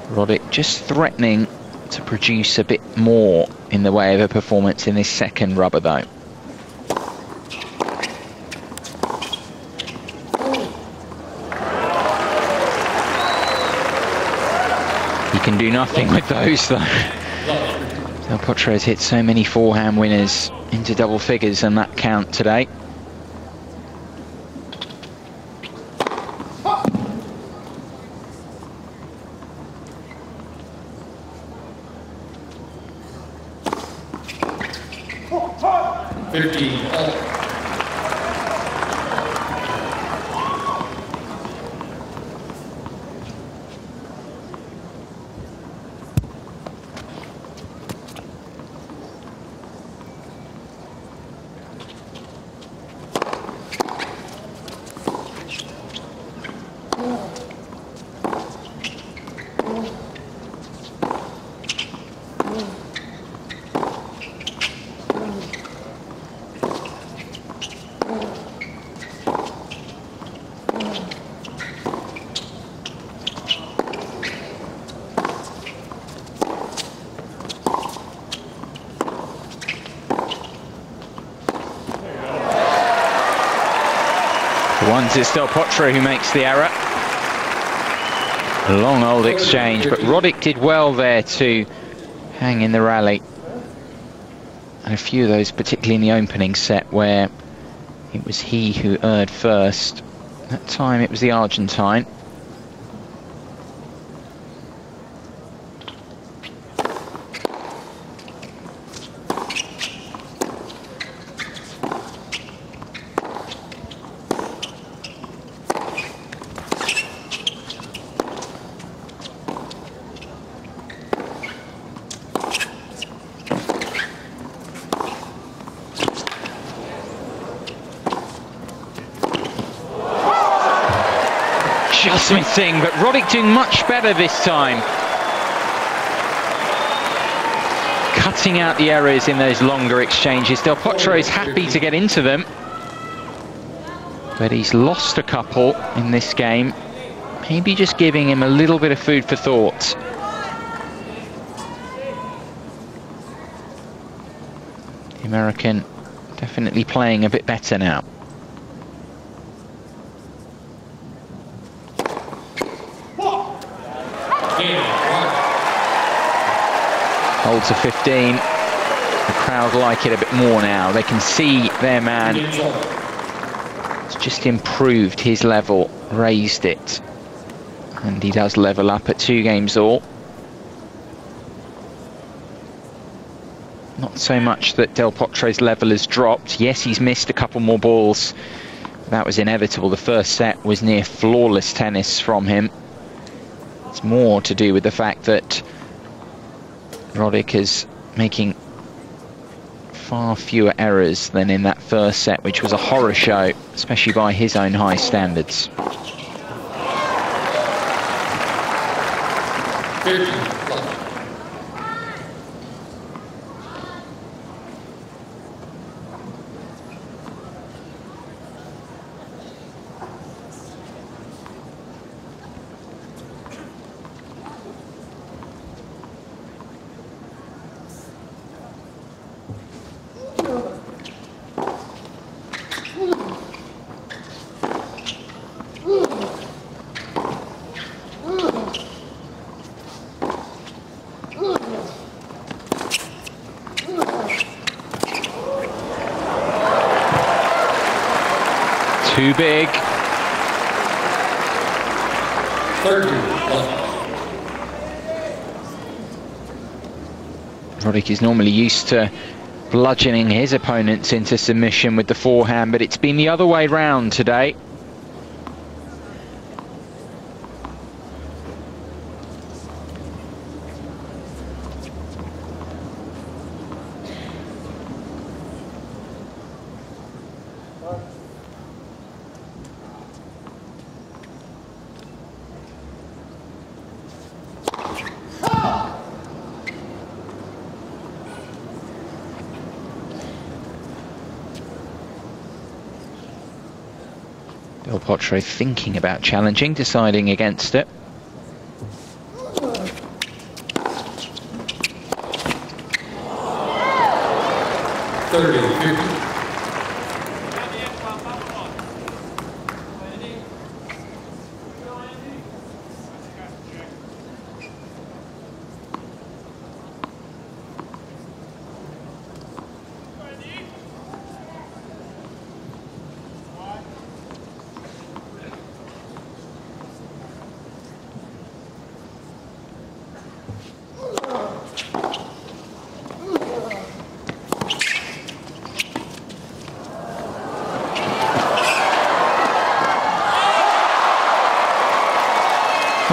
Roddick just threatening to produce a bit more in the way of a performance in this second rubber though. He can do nothing with those though. Del Potro has hit so many forehand winners into double figures on that count today. Once it's Del Potro who makes the error. A long old exchange, but Roddick did well there to hang in the rally. And a few of those, particularly in the opening set, where it was he who erred first. That time it was the Argentine. Just missing, but Roddick doing much better this time. Cutting out the errors in those longer exchanges. Del Potro is happy to get into them, but he's lost a couple in this game. Maybe just giving him a little bit of food for thought. The American definitely playing a bit better now. Hold to 15. The crowd like it a bit more now. They can see their man. It's just improved his level, raised it. And he does level up at 2 games all. Not so much that Del Potro's level has dropped. Yes, he's missed a couple more balls. That was inevitable. The first set was near flawless tennis from him. It's more to do with the fact that Roddick is making far fewer errors than in that first set, which was a horror show, especially by his own high standards. Too big. Roddick is normally used to bludgeoning his opponents into submission with the forehand, but it's been the other way round today. Potro thinking about challenging, deciding against it.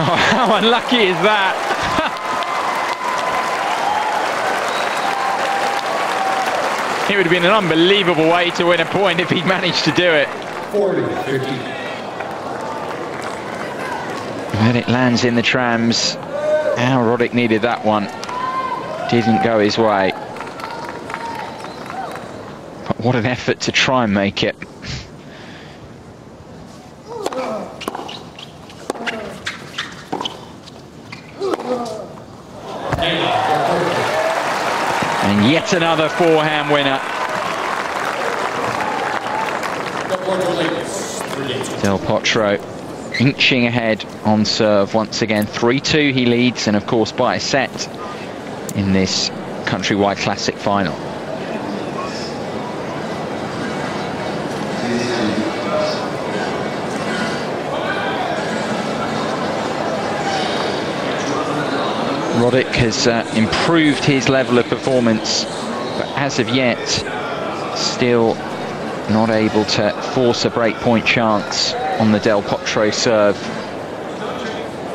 Oh, how unlucky is that? It would have been an unbelievable way to win a point if he'd managed to do it. 40-50. But it lands in the trams. How Roddick needed that one. Didn't go his way. But what an effort to try and make it. And yet another forehand winner. Del Potro inching ahead on serve once again. 3-2 he leads, and of course by a set in this Countrywide Classic final. Roddick has improved his level of performance, but as of yet, still not able to force a breakpoint chance on the Del Potro serve.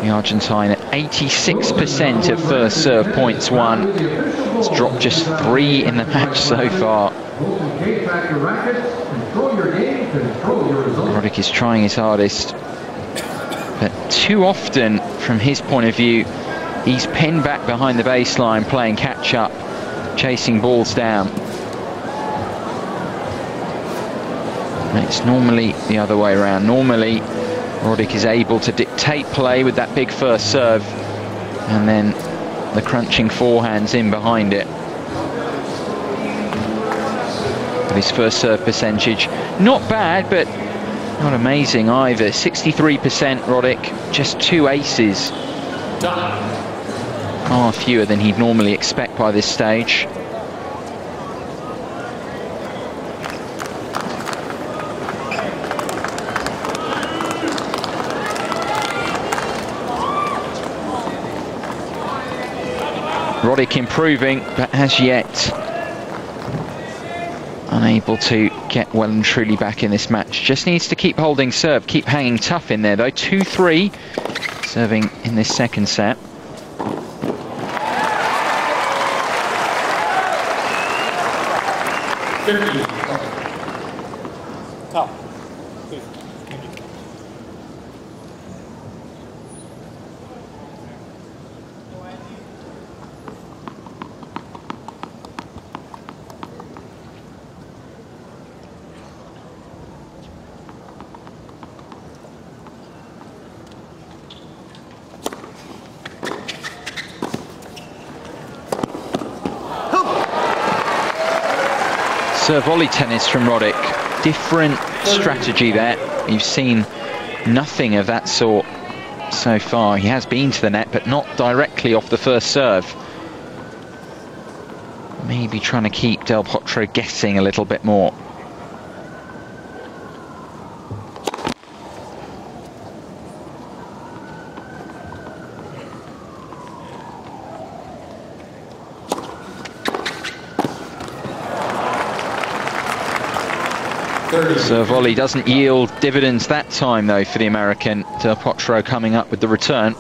The Argentine at 86% of first serve points won. It's dropped just 3 in the match so far. Roddick is trying his hardest, but too often, from his point of view, he's pinned back behind the baseline, playing catch-up, chasing balls down. And it's normally the other way around. Normally, Roddick is able to dictate play with that big first serve, and then the crunching forehands in behind it. But his first serve percentage, not bad, but not amazing either. 63% Roddick, just 2 aces. Far fewer than he'd normally expect by this stage. Roddick improving, but as yet unable to get well and truly back in this match. Just needs to keep holding serve, keep hanging tough in there though. 2-3 serving in this second set. Top. Serve volley tennis from Roddick. Different strategy there. You've seen nothing of that sort so far. He has been to the net, but not directly off the first serve. Maybe trying to keep Del Potro guessing a little bit more. Serve volley doesn't yield dividends that time, though, for the American. Del Potro coming up with the return.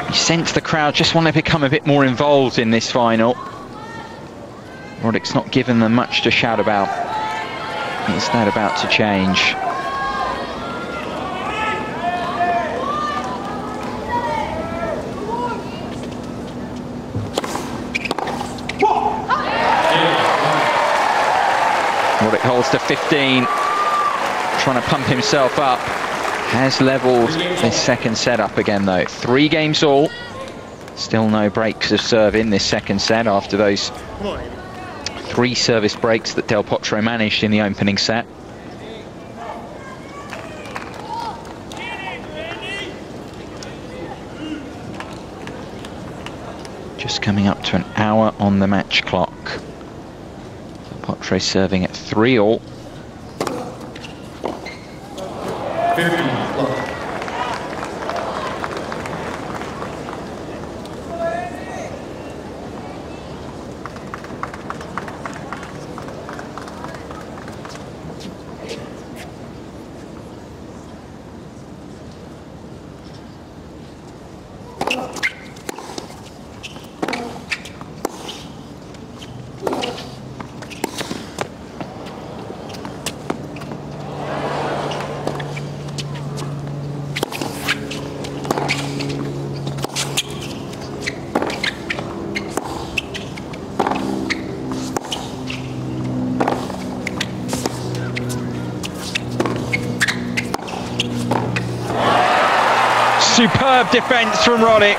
You sense the crowd just want to become a bit more involved in this final. Roddick's not given them much to shout about. Is that about to change? Roddick holds to 15, trying to pump himself up. Has levelled this second set up again, though. 3 games all. Still no breaks of serve in this second set after those 3 service breaks that Del Potro managed in the opening set. Just coming up to an hour on the match clock. Del Potro serving at 3-all. 50. Superb defence from Roddick.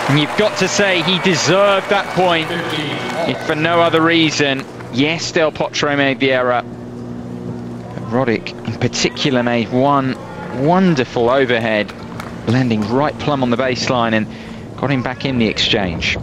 And you've got to say he deserved that point, if for no other reason. Yes, Del Potro made the error, but Roddick in particular made one wonderful overhead, landing right plumb on the baseline and got him back in the exchange.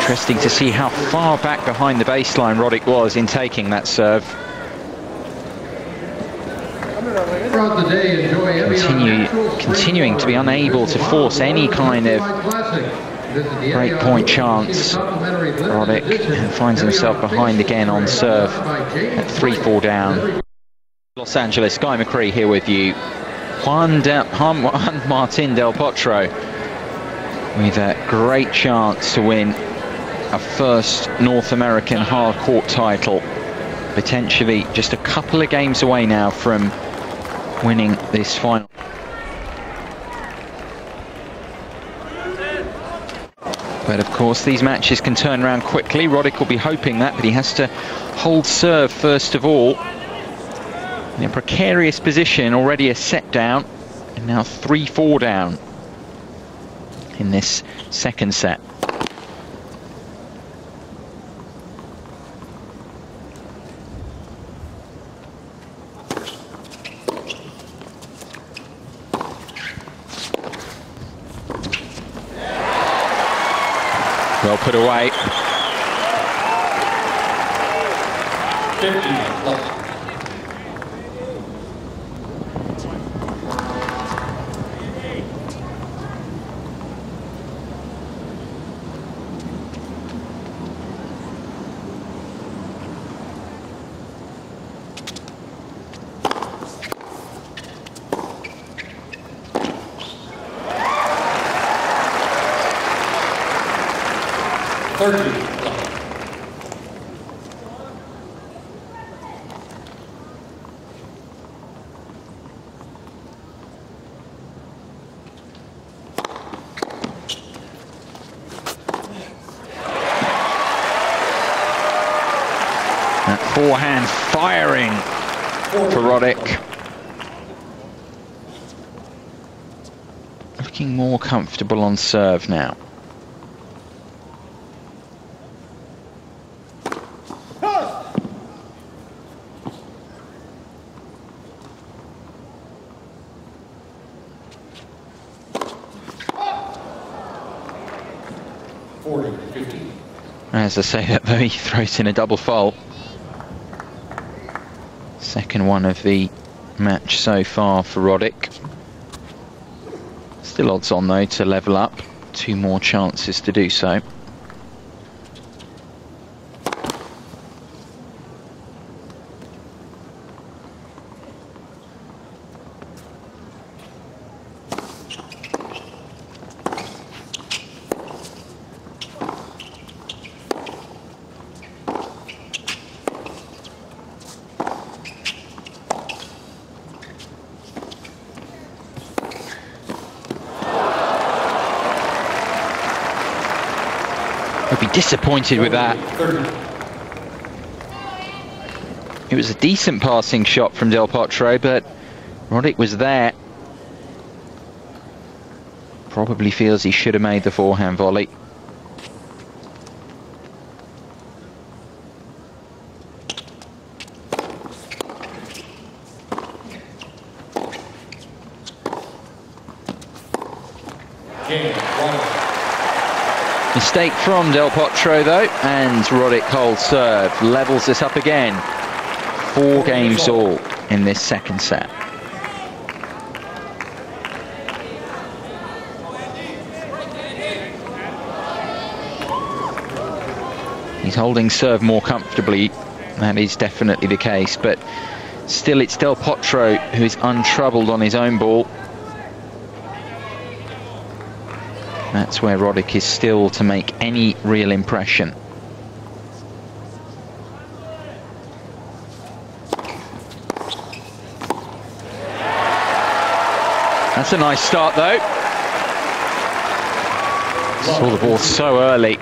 Interesting to see how far back behind the baseline Roddick was in taking that serve. Throughout the day, enjoy continuing to be unable to force any kind of break point chance. Roddick finds himself behind again on serve at 3-4 down. Los Angeles, Guy McCree here with you. Juan Martin Del Potro with a great chance to win a first North American hard court title, potentially just a couple of games away now from winning this final. But of course these matches can turn around quickly. Roddick will be hoping that, but he has to hold serve first of all. In a precarious position, already a set down. And now 3-4 down in this second set. Well put away. 50. That forehand firing for Roddick. Looking more comfortable on serve now. As I say that though, he throws in a double fault. Second one of the match so far for Roddick. Still odds on though to level up. 2 more chances to do so. He'll be disappointed with that. It was a decent passing shot from Del Potro, but Roddick was there. Probably feels he should have made the forehand volley. Mistake from Del Potro though, and Roddick holds serve, levels this up again. 4 games all in this second set. He's holding serve more comfortably, that is definitely the case, but still it's Del Potro who is untroubled on his own ball. That's where Roddick is still to make any real impression. That's a nice start though. Saw the ball so early.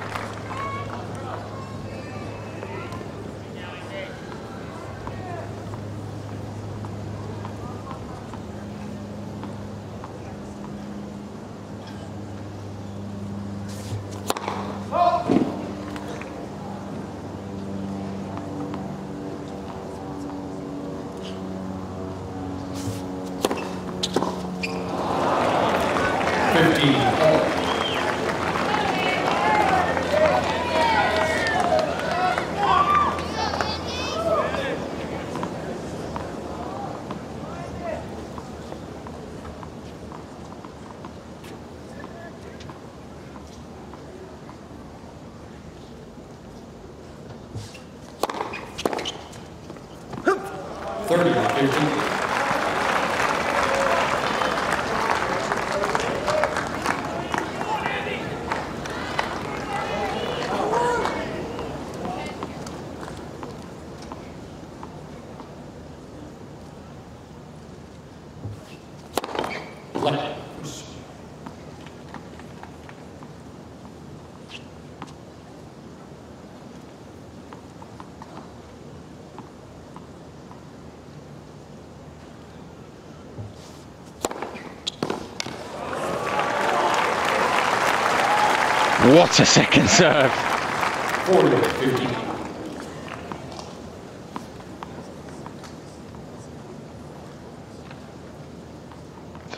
What a second serve. 40-50.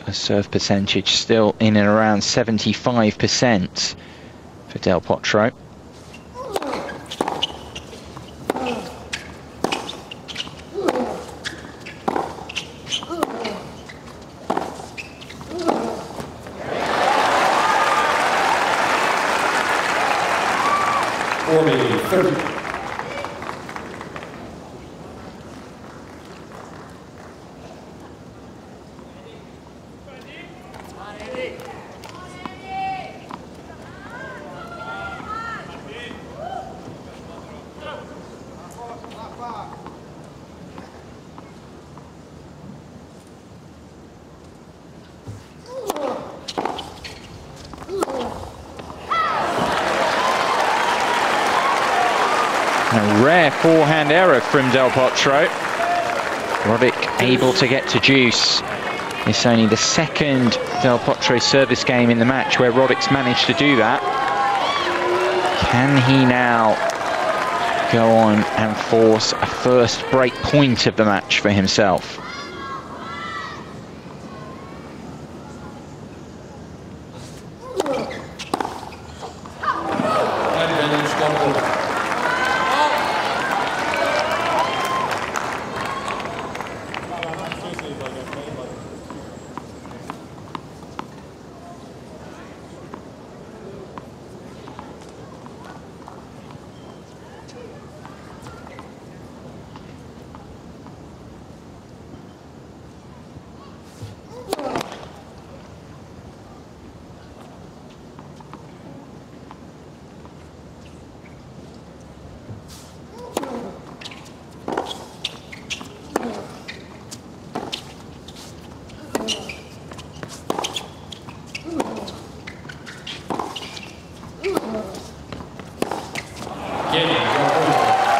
First serve percentage still in and around 75% for Del Potro. A rare forehand error from Del Potro. Roddick able to get to deuce. It's only the second Del Potro service game in the match where Roddick's managed to do that. Can he now go on and force a first break point of the match for himself?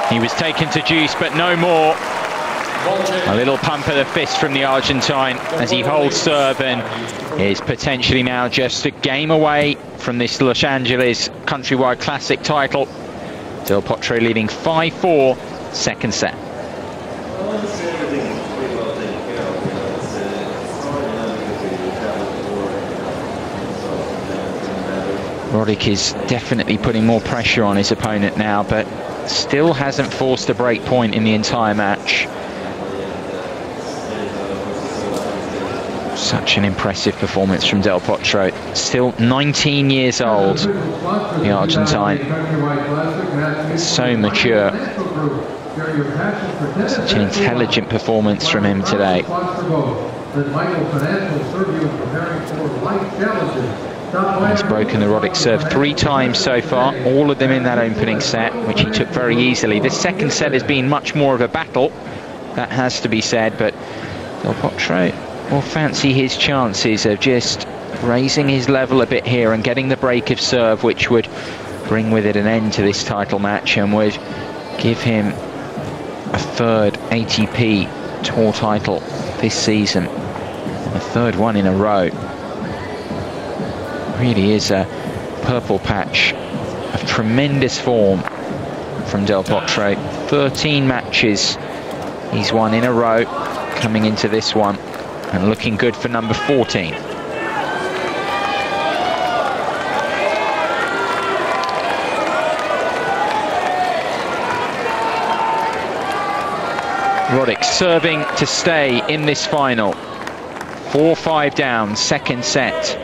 He was taken to deuce, but no more. A little pump of the fist from the Argentine as he holds serve and is potentially now just a game away from this Los Angeles Countrywide Classic title. Del Potro leading 5-4, second set. Roddick is definitely putting more pressure on his opponent now, but still hasn't forced a break point in the entire match. Such an impressive performance from Del Potro. Still 19 years old, the Argentine. So mature. Such an intelligent performance from him today. He's broken the Roddick serve 3 times so far, all of them in that opening set, which he took very easily. This second set has been much more of a battle, that has to be said, but Del Potro will fancy his chances of just raising his level a bit here and getting the break of serve, which would bring with it an end to this title match and would give him a third ATP Tour title this season, a third one in a row. Really is a purple patch of tremendous form from Del Potro. 13 matches he's won in a row coming into this one, and looking good for number 14. Roddick serving to stay in this final. 4-5 down, second set.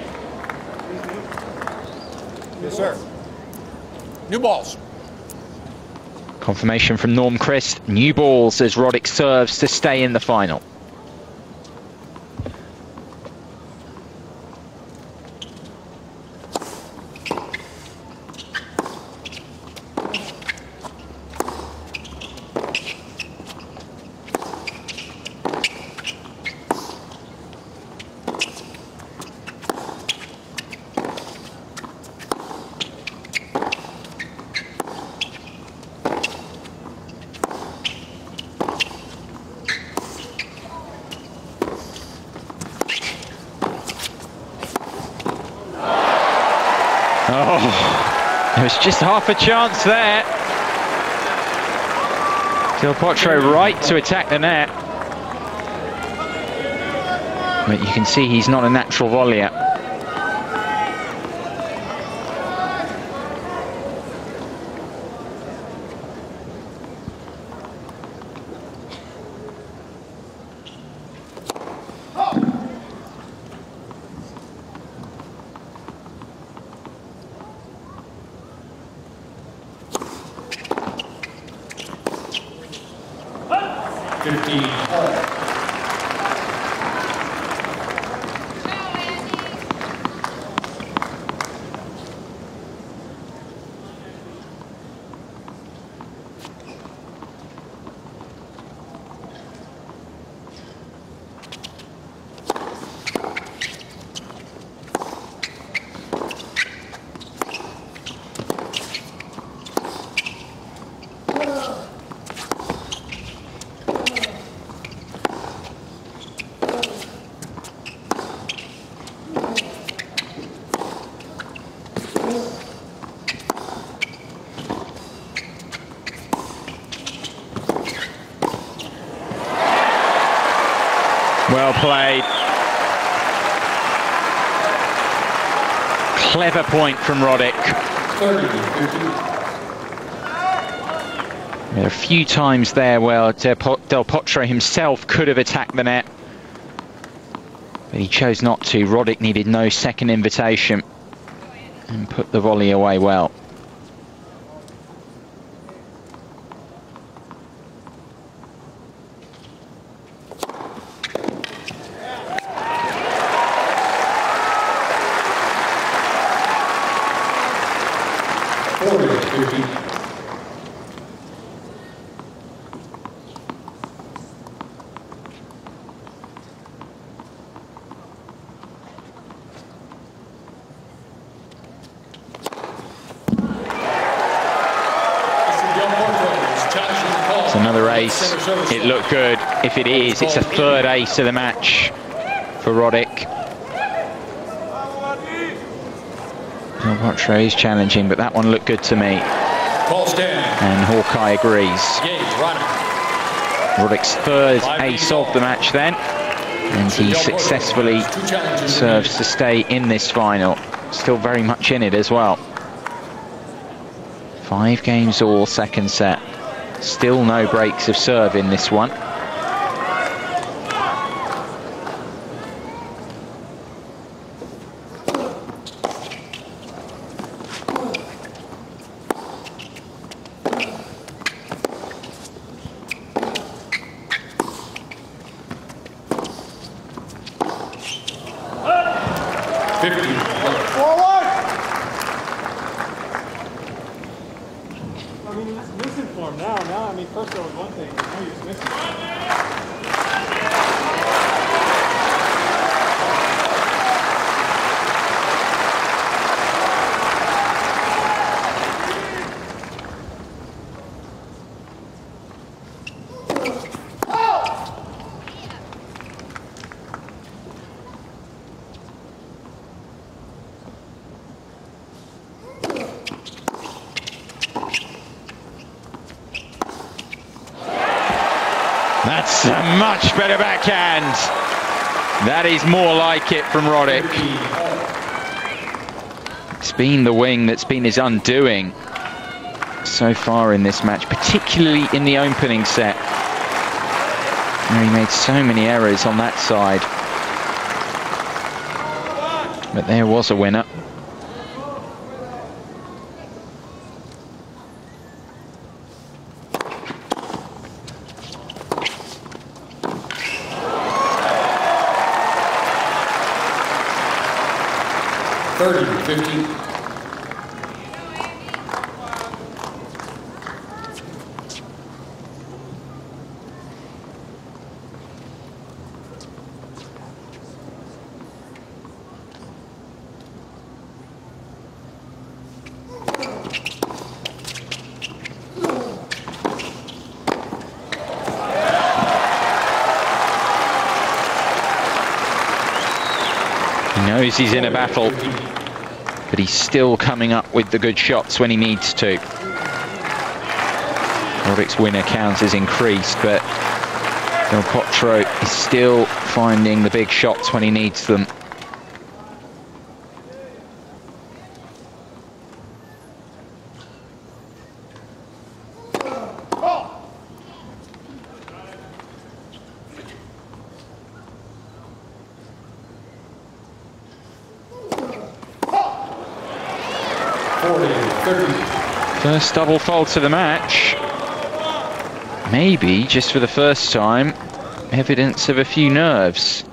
Yes, sir. New balls. Confirmation from Norm Christ. New balls as Roddick serves to stay in the final. Oh, There was just half a chance there. Del Potro right to attack the net. But you can see he's not a natural volleyer. Well played. Clever point from Roddick. There are a few times there where Del Potro himself could have attacked the net, but he chose not to. Roddick needed no second invitation and put the volley away well. Another ace. It looked good. If it is, it's a third ace of the match for Roddick. Del Potro is challenging, but that one looked good to me. And Hawkeye agrees. Roddick's third ace of the match then, and he successfully serves to stay in this final. Still very much in it as well. 5 games all, second set. Still no breaks of serve in this one. That's a much better backhand. That is more like it from Roddick. It's been the wing that's been his undoing so far in this match, particularly in the opening set, where he made so many errors on that side. But there was a winner. He knows he's in a battle. but he's still coming up with the good shots when he needs to. Roddick's winner count has increased, but Del Potro is still finding the big shots when he needs them. First double fault of the match. Maybe, just for the first time, evidence of a few nerves.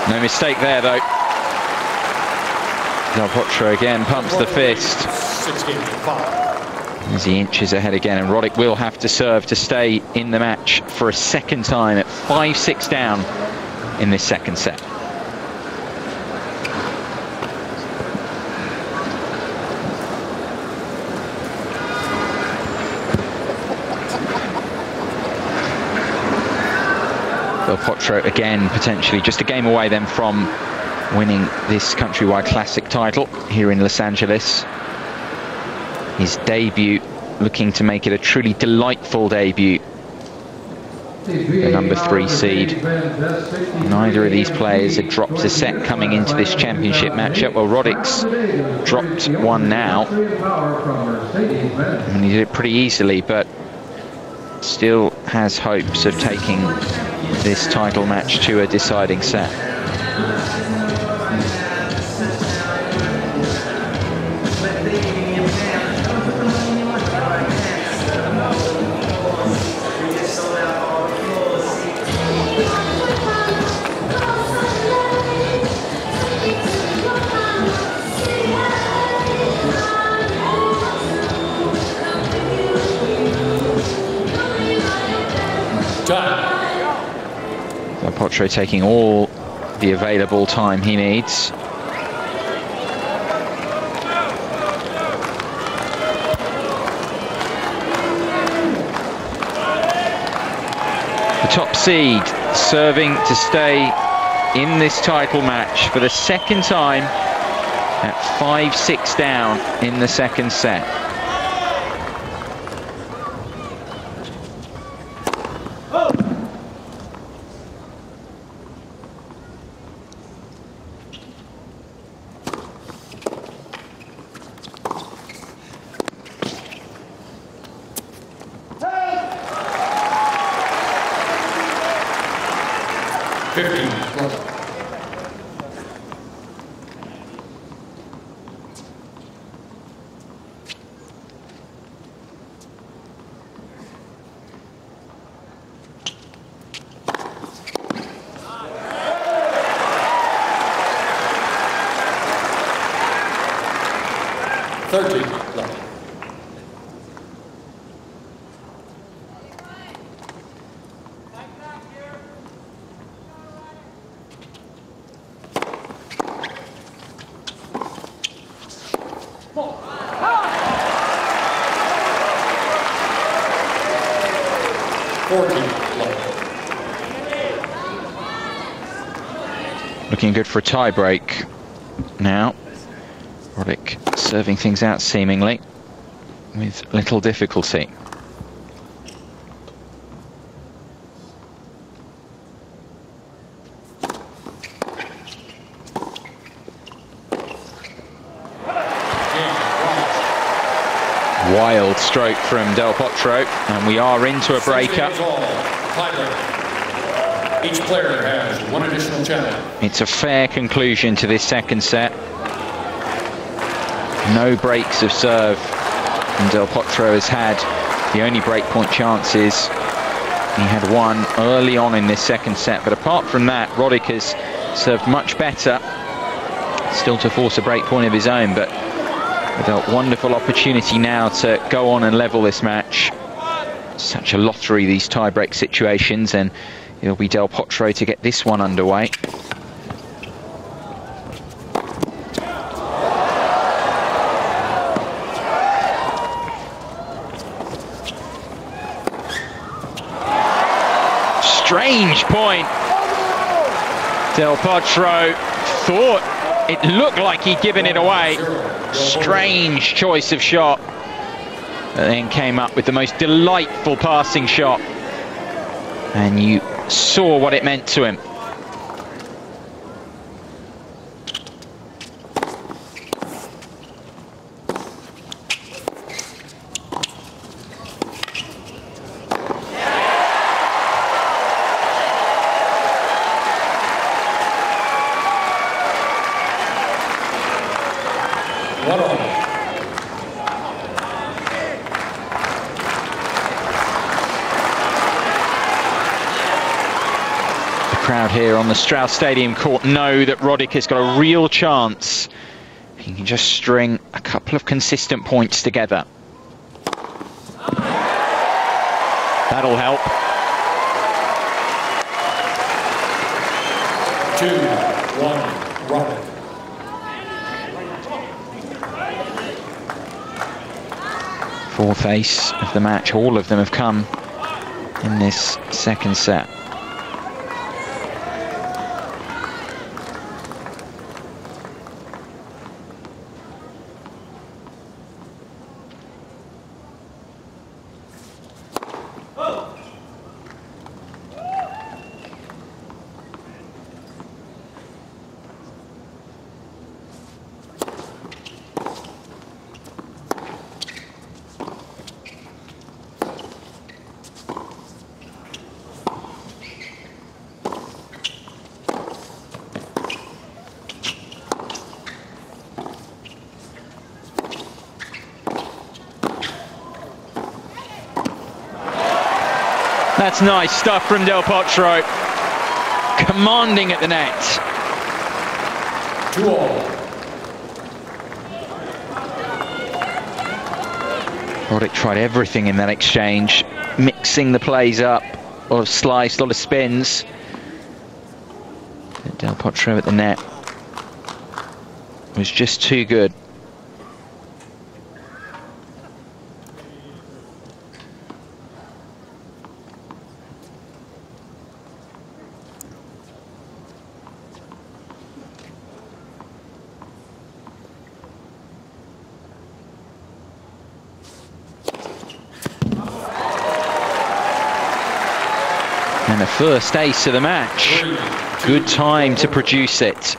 No mistake there, though. Del Potro again pumps the fist as he inches ahead again, and Roddick will have to serve to stay in the match for a second time at 5-6 down in this second set. Del Potro again potentially just a game away then from winning this Countrywide Classic title here in Los Angeles. His debut, looking to make it a truly delightful debut. The number 3 seed. Neither of these players had dropped a set coming into this championship matchup. Well, Roddick's dropped one now. I mean, he did it pretty easily, but still has hopes of taking this title match to a deciding set. Potro taking all the available time he needs. The top seed serving to stay in this title match for the second time at 5-6 down in the second set. Looking good for a tie break now. Roddick serving things out seemingly with little difficulty. Wild stroke from Del Potro, and we are into a breakup. Each player has one additional challenge. It's a fair conclusion to this second set. No breaks of serve, and Del Potro has had the only breakpoint chances. He had one early on in this second set, but apart from that, Roddick has served much better. Still to force a breakpoint of his own, but With a wonderful opportunity now to go on and level this match. Such a lottery, these tie-break situations, and it'll be Del Potro to get this one underway. Strange point. Del Potro thought it looked like he'd given it away. Strange choice of shot. But then came up with the most delightful passing shot. And you saw what it meant to him. Crowd here on the Strauss Stadium court know that Roddick has got a real chance. He can just string a couple of consistent points together. That'll help. 2-1, Roddick. Fourth ace of the match. All of them have come in this second set. That's nice stuff from Del Potro. Commanding at the net. 2-all. Roddick tried everything in that exchange, mixing the plays up, a lot of slice, a lot of spins. But Del Potro at the net was just too good. And the first ace of the match. Good time to produce it.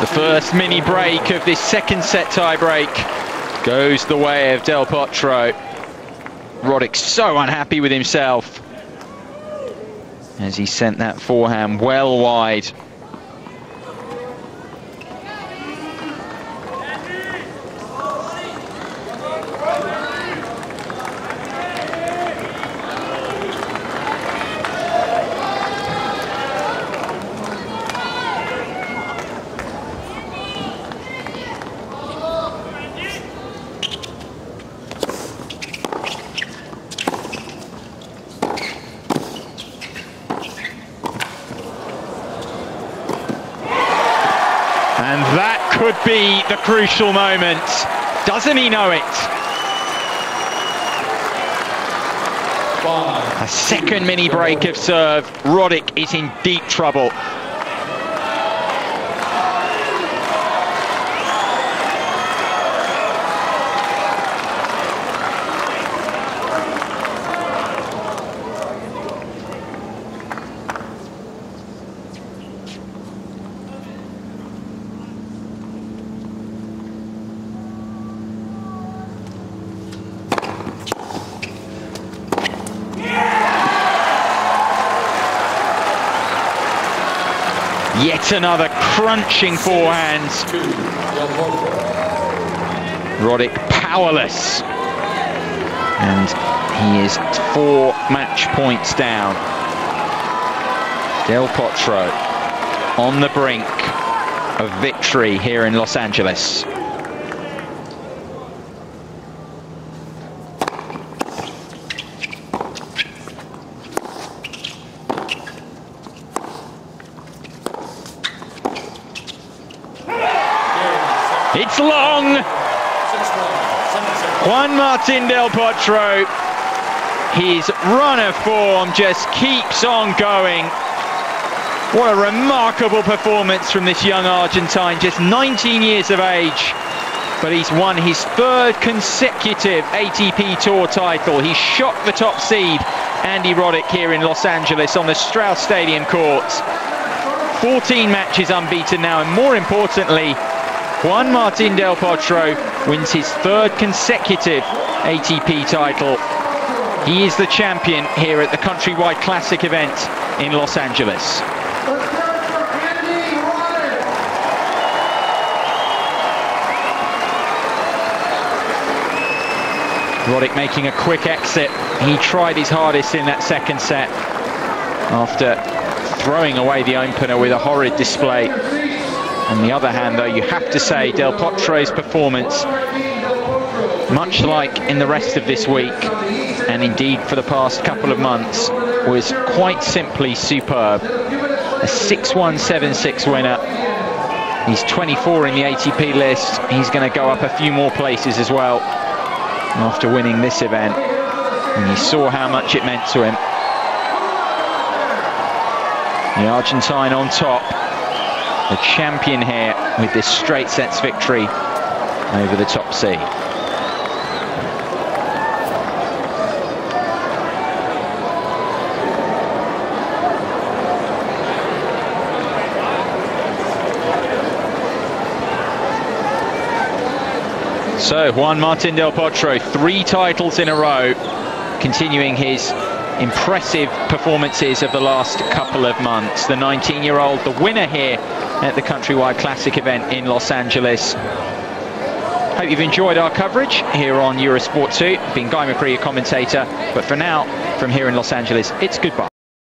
The first mini break of this second set tie break goes the way of Del Potro. Roddick so unhappy with himself as he sent that forehand well wide. And that could be the crucial moment. Doesn't he know it? A second mini break of serve. Roddick is in deep trouble. Yet another crunching forehand. Roddick powerless. And he is 4 match points down. Del Potro on the brink of victory here in Los Angeles. It's long. Juan Martín del Potro, his run of form just keeps on going. What a remarkable performance from this young Argentine, just 19 years of age, but he's won his 3rd consecutive ATP Tour title. He shocked the top seed, Andy Roddick, here in Los Angeles on the Strauss Stadium courts. 14 matches unbeaten now, and more importantly, Juan Martín del Potro wins his 3rd consecutive ATP title. He is the champion here at the Countrywide Classic event in Los Angeles. Roddick making a quick exit. He tried his hardest in that 2nd set after throwing away the opener with a horrid display. On the other hand, though, you have to say Del Potro's performance, much like in the rest of this week, and indeed for the past couple of months, was quite simply superb. A 6-1, 7-6 winner. He's 24 in the ATP list. He's going to go up a few more places as well after winning this event. And you saw how much it meant to him. The Argentine on top. The champion here with this straight sets victory over the top seed. So Juan Martín del Potro, 3 titles in a row, continuing his impressive performances of the last couple of months. The 19-year-old, the winner here at the Countrywide Classic event in Los Angeles. Hope you've enjoyed our coverage here on Eurosport 2. Been Guy McCree, your commentator. But for now, from here in Los Angeles, it's goodbye.